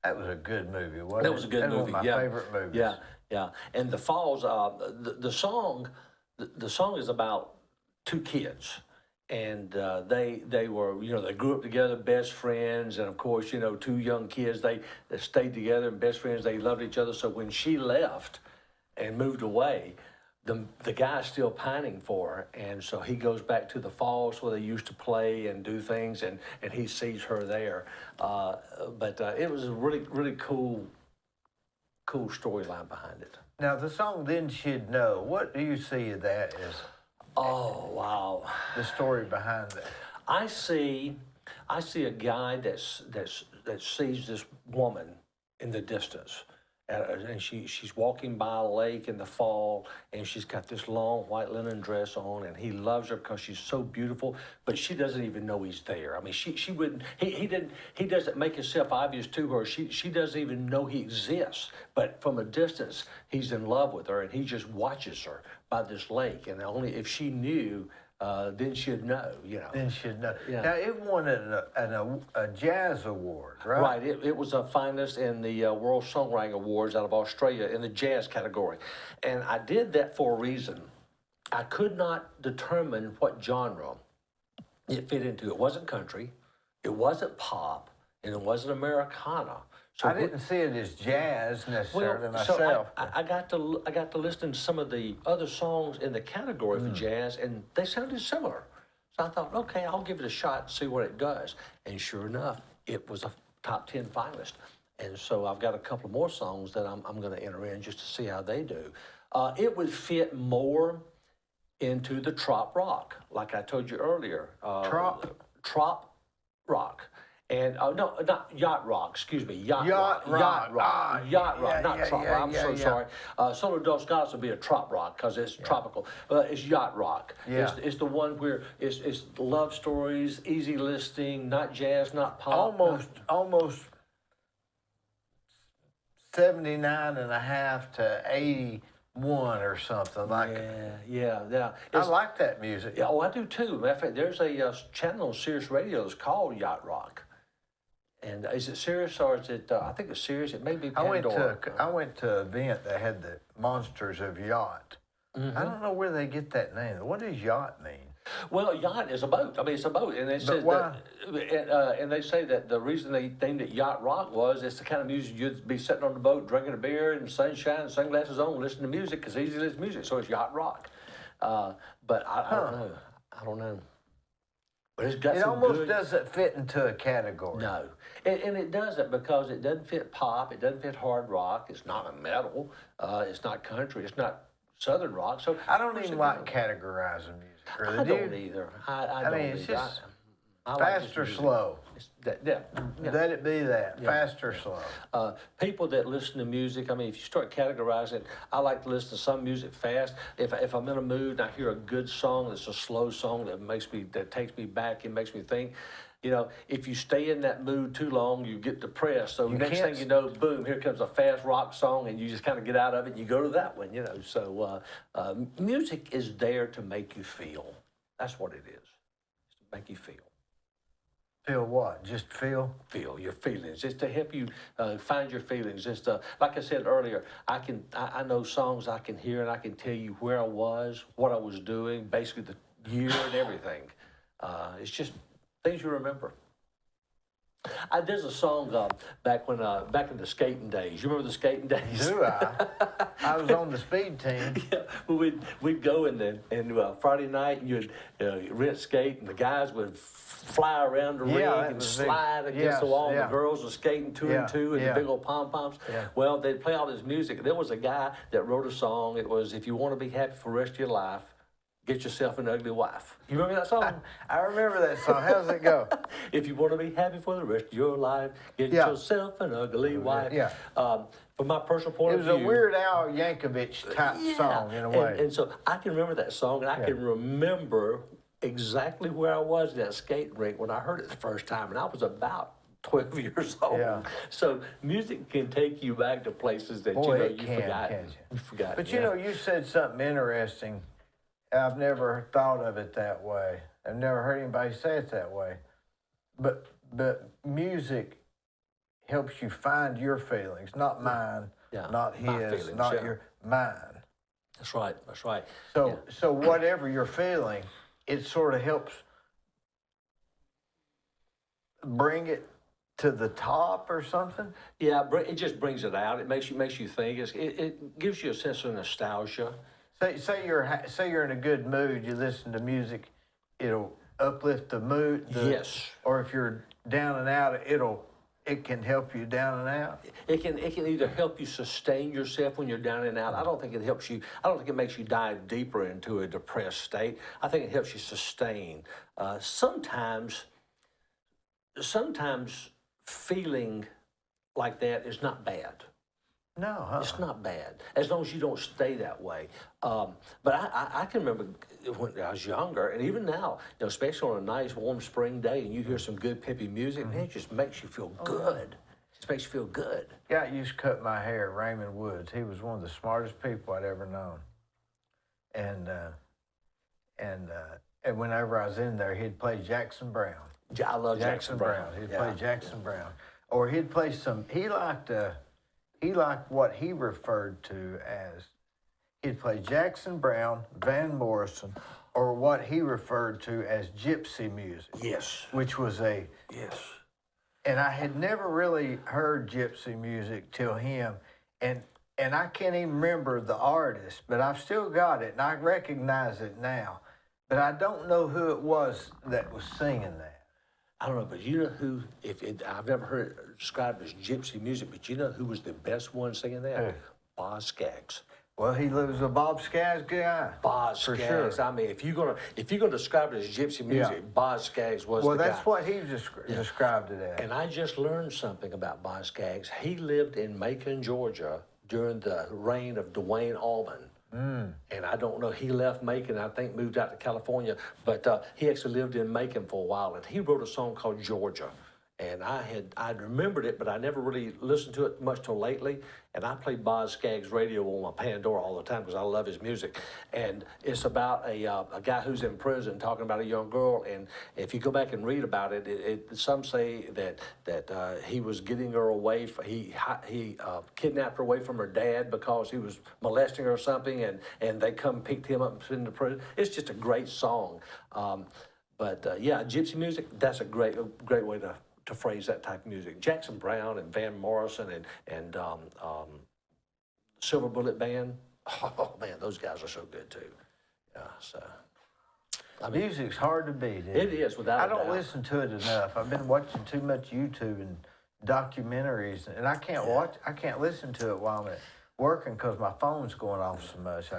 That was a good movie, wasn't it? That was a good That movie. was one of my favorite movies. Yeah. And the Falls, the song is about two kids, and they were, they grew up together, best friends, and of course, two young kids, they stayed together and best friends. They loved each other. So when she left and moved away, the guy's still pining for her, and so he goes back to the Falls where they used to play and do things, and he sees her there. But it was a really, really cool storyline behind it. Now, the song Then She'd Know, what do you see of that as Oh, wow. the story behind that? I see a guy that sees this woman in the distance, and she's walking by a lake in the fall, and she's got this long white linen dress on, and he loves her because she's so beautiful, but she doesn't even know he's there. I mean, she wouldn't. He doesn't make himself obvious to her. She doesn't even know he exists. But from a distance, he's in love with her, and he just watches her by this lake, and only if she knew. Then she'd know, Then She'd Know. Yeah. Now, it won a jazz award, right? Right, it was a finalist in the World Songwriting Awards out of Australia in the jazz category. And I did that for a reason. I could not determine what genre it fit into. It wasn't country, it wasn't pop, and it wasn't Americana. So I didn't see it as jazz necessarily so myself. I got to listen to some of the other songs in the category for jazz, and they sounded similar. So I thought, okay, I'll give it a shot and see what it does. And sure enough, it was a top 10 finalist. And so I've got a couple more songs that I'm going to enter in just to see how they do. It would fit more into the trop rock, like I told you earlier. Trop rock. And no, not yacht rock. Excuse me, yacht rock. Yacht rock, yeah, not trop rock. I'm so sorry. Solo Dos Gatos would be a trop rock because it's tropical. But it's yacht rock. Yeah. It's the one where it's love stories, easy listening, not jazz, not pop. Almost 79 and a half to 81 or something like that. Yeah. I like that music. Yeah, I do too. Matter of fact, there's a channel on Sirius Radio that's called Yacht Rock. And is it Sirius or is it? I think it's Sirius. It may be Pandora. I went to an event that had the Monsters of Yacht. I don't know where they get that name. What does yacht mean? Well, yacht is a boat. I mean, it's a boat, and it says why? and they say that the reason they named it yacht rock was it's the kind of music you'd be sitting on the boat drinking a beer in the sunshine, sunglasses on, listening to music because easy listen music. So it's yacht rock. But I don't know. I don't know. But it's got It some almost good. doesn't fit into a category. No, and it doesn't because it doesn't fit pop. It doesn't fit hard rock. It's not a metal. It's not country. It's not southern rock. So I don't where's even it like go? categorizing music. Really, I do don't you? either. I I don't mean, it's either. just I like fast this or music. slow. Yeah. Let it be that, fast or slow. People that listen to music, I mean, if you start categorizing it, I like to listen to some music fast. If I'm in a mood and I hear a good song that's a slow song that takes me back and makes me think, you know, if you stay in that mood too long, you get depressed. So next can't thing you know, boom, here comes a fast rock song, and you just kind of get out of it and you go to that one, you know. So music is there to make you feel. That's what it is, to make you feel. Feel what? Just feel? Feel your feelings, just to help you find your feelings. Just like I said earlier, I know songs I can hear and I can tell you where I was, what I was doing, basically the year and everything. It's just things you remember. There's a song back in the skating days. You remember the skating days? Do I? I was on the speed team. Yeah, well, we'd go and Friday night you'd rent skate and the guys would fly around the ring that and was slide big. against the Yes, wall. And yeah. the girls were skating two and two and the big old pom poms. Yeah. Well, they'd play all this music. There was a guy that wrote a song. It was, "If you want to be happy for the rest of your life, get yourself an ugly wife." You remember that song? I remember that song. How does it go? If you want to be happy for the rest of your life, get yourself an ugly wife. Yeah. From my personal point It of was view, a Weird Al Yankovic type song in a way. And so I can remember that song, and I can remember exactly where I was in that skating rink when I heard it the first time, and I was about 12 years old. Yeah. So music can take you back to places that Boy, it you can, forgot. can't you? You forgot. But you know, you said something interesting. I've never thought of it that way. I've never heard anybody say it that way. But music helps you find your feelings, not mine, not my his, feelings, not your mine. That's right. That's right. So whatever you're feeling, it sort of helps bring it to the top or something. Yeah, it just brings it out. It makes you think. It gives you a sense of nostalgia. Say you're in a good mood, you listen to music, it'll uplift the mood. Yes. Or if you're down and out, it can help you down and out. It can either help you sustain yourself when you're down and out. I don't think it helps you. I don't think it makes you dive deeper into a depressed state. I think it helps you sustain. Sometimes feeling like that is not bad. No, It's not bad, as long as you don't stay that way. But I can remember when I was younger, and even now, you know, especially on a nice warm spring day, and you hear some good peppy music, man, it just makes you feel good. It just makes you feel good. Guy used to cut my hair, Raymond Woods. He was one of the smartest people I'd ever known. And whenever I was in there, he'd play Jackson Brown. I love Jackson Brown. He'd play Jackson Brown, or he'd play some. He liked what he referred to as. He'd play Jackson Brown, Van Morrison, or what he referred to as gypsy music. Yes. Which was Yes. and I had never really heard gypsy music till him, and I can't even remember the artist, but I've still got it, and I recognize it now, but I don't know who it was that was singing that. I don't know, but you know who, I've never heard it described as gypsy music, but you know who was the best one singing that? Who? Boz Scaggs. Well, he was a Bob Scaggs guy. Boz for Scaggs. sure. I mean, if you're gonna describe it as gypsy music, Boz Scaggs was Well, the guy. that's what he described it as. And I just learned something about Boz Scaggs. He lived in Macon, Georgia during the reign of Dwayne Allman. And I don't know, he left Macon, I think moved out to California, but he actually lived in Macon for a while, and he wrote a song called Georgia. And I'd remembered it, but I never really listened to it much till lately. And I play Boz Scaggs radio on my Pandora all the time because I love his music. And it's about a guy who's in prison talking about a young girl. And if you go back and read about it, some say that he was getting her away. He kidnapped her away from her dad because he was molesting her or something. And they come picked him up and put him into prison. It's just a great song. Yeah, gypsy music, that's a great way to phrase that type of music. Jackson Brown and Van Morrison and Silver Bullet Band. Oh man, those guys are so good too. Yeah, so I mean, Music's hard to beat. it is without I a don't doubt. listen to it enough. I've been watching too much YouTube and documentaries, and I can't listen to it while I'm at working because my phone's going off so much.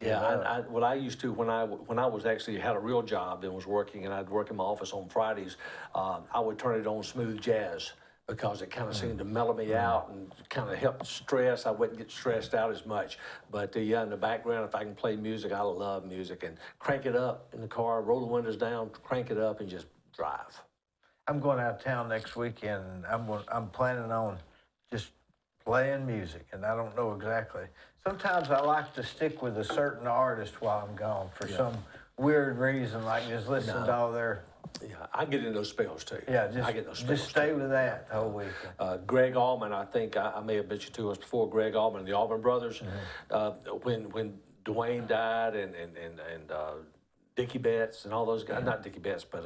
Yeah, what I used to when I was actually had a real job and was working, and I'd work in my office on Fridays, I would turn it on smooth jazz because it kind of seemed to mellow me out and kind of help stress. I wouldn't get stressed out as much. But yeah, in the background, if I can play music, I love music, and crank it up in the car, roll the windows down, crank it up, and just drive. I'm going out of town next weekend, and I'm planning on just playing music, and I don't know exactly. Sometimes I like to stick with a certain artist while I'm gone for some weird reason, like just listen to all their. Yeah, I get in those spells too. Yeah, I get those spells just stay too. with that the whole weekend. Greg Allman, I think I may have mentioned to us before. Greg Allman, the Allman Brothers. When Dwayne died, and Dickie Betts and all those guys, not Dickie Betts, but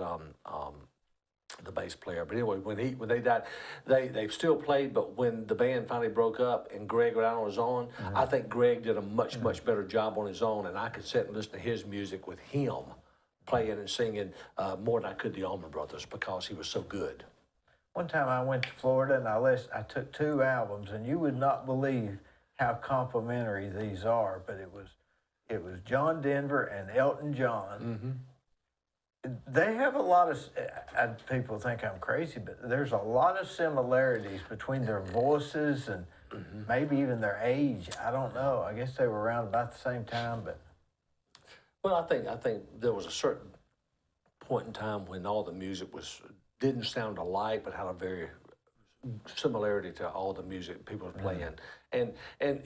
the bass player. But anyway, when they died, they've still played. But when the band finally broke up and Greg went out on his own, I think Greg did a much better job on his own, and I could sit and listen to his music with him playing and singing more than I could the Allman Brothers because he was so good. One time I went to Florida and I took 2 albums, and you would not believe how complimentary these are. But it was John Denver and Elton John. They have a lot of, people think I'm crazy, but there's a lot of similarities between their voices and maybe even their age. I don't know. I guess they were around about the same time, but. Well, I think there was a certain point in time when all the music didn't sound alike, but had a very similarity to all the music people were playing. And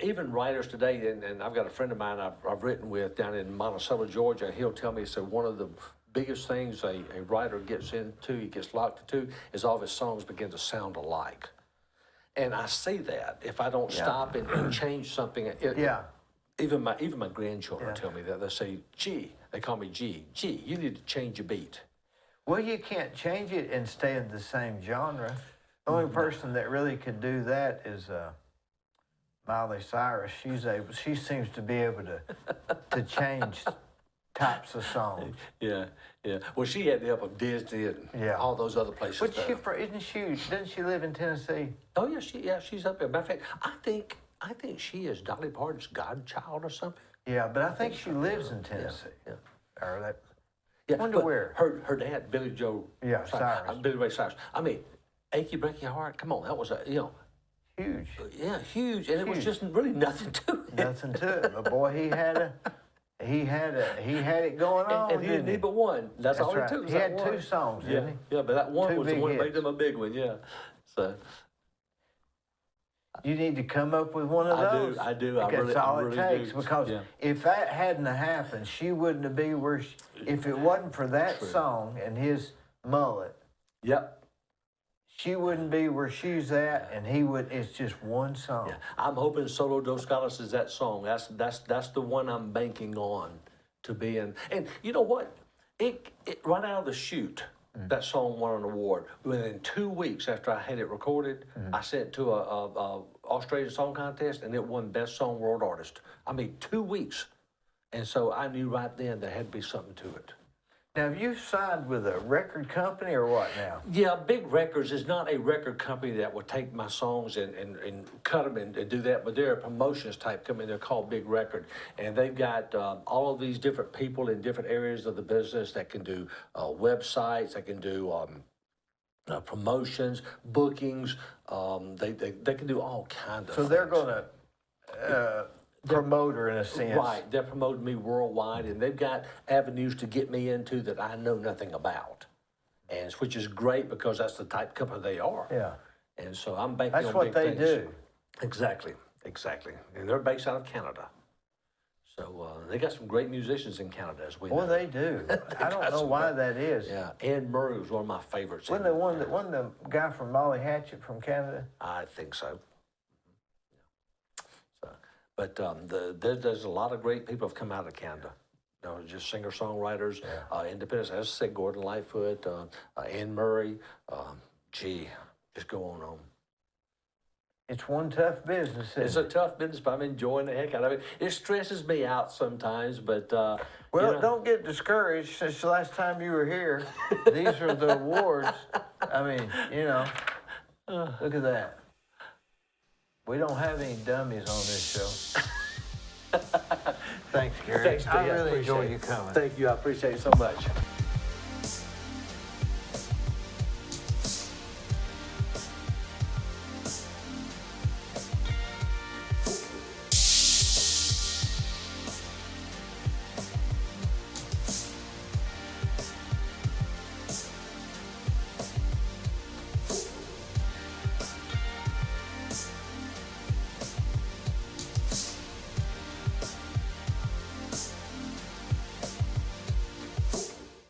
even writers today, and I've got a friend of mine I've written with down in Monticello, Georgia. He'll tell me, so one of the biggest things a writer gets into, he gets locked into, is all of his songs begin to sound alike. And I see that if I don't stop and change something. Even my grandchildren tell me that. They say, G, they call me G. G, you need to change your beat. Well, you can't change it and stay in the same genre. The only person that really could do that is Miley Cyrus. She seems to be able to change types of songs. Yeah. Well, she had the help of Disney and all those other places. But doesn't she live in Tennessee? Oh yeah, she's up there. Matter of fact, I think she is Dolly Parton's godchild or something. Yeah, but I think she lives in Tennessee. Or that. Yeah, Wonder where. Her dad, Billy Joe. Yeah, Cyrus. Billy Ray Cyrus. I mean, Achy Breaky Heart. Come on, that was huge. Yeah, huge, and it was just really nothing to it. Nothing to it, but boy, he had it going on. And he didn't need but one. That's all right. he took. He had 2 songs, didn't he? Yeah, but that one Two was the big one that made hits. them a big one. Yeah, so. You need to come up with one of those. I do. That's all really it takes. do. Because if that hadn't happened, she wouldn't have been where if it wasn't for that song and his mullet. Yep. She wouldn't be where she's at, and he would. It's just one song. Yeah. I'm hoping Solo Dos Galas is that song. That's the one I'm banking on to be in. And you know what? It right out of the chute. That song won an award. Within 2 weeks after I had it recorded, I sent it to a Australian Song Contest, and it won Best Song World Artist. I mean, 2 weeks. And so I knew right then there had to be something to it. Now, have you signed with a record company or what now? Yeah, Big Records is not a record company that will take my songs and cut them and do that, but they're a promotions type company. They're called Big Record. And they've got all of these different people in different areas of the business that can do websites, that can do promotions, bookings. They can do all kinds of things. So they're going to promote her in a sense. Right, they're promoting me worldwide, and they've got avenues to get me into that I know nothing about, and which is great because that's the type of company they are. Yeah. And so I'm banking That's on what big they things. do. Exactly. And they're based out of Canada. So they got some great musicians in Canada, as we know. Well, they do. I don't know why that is. Yeah, Anne Murray was one of my favorites. Wasn't the guy from Molly Hatchet from Canada? I think so. But there's a lot of great people have come out of Canada. You know, just singer-songwriters, independents. As I said, Gordon Lightfoot, Anne Murray. Just go on. It's one tough business. It's a tough business, but I'm enjoying the heck out of it. It stresses me out sometimes, but well, don't get discouraged. Since the last time you were here, these are the awards. I mean, look at that. We don't have any dummies on this show. Thanks, Gary. Thanks, Dee. I really appreciate enjoy it. you coming. Thank you. I appreciate it so much.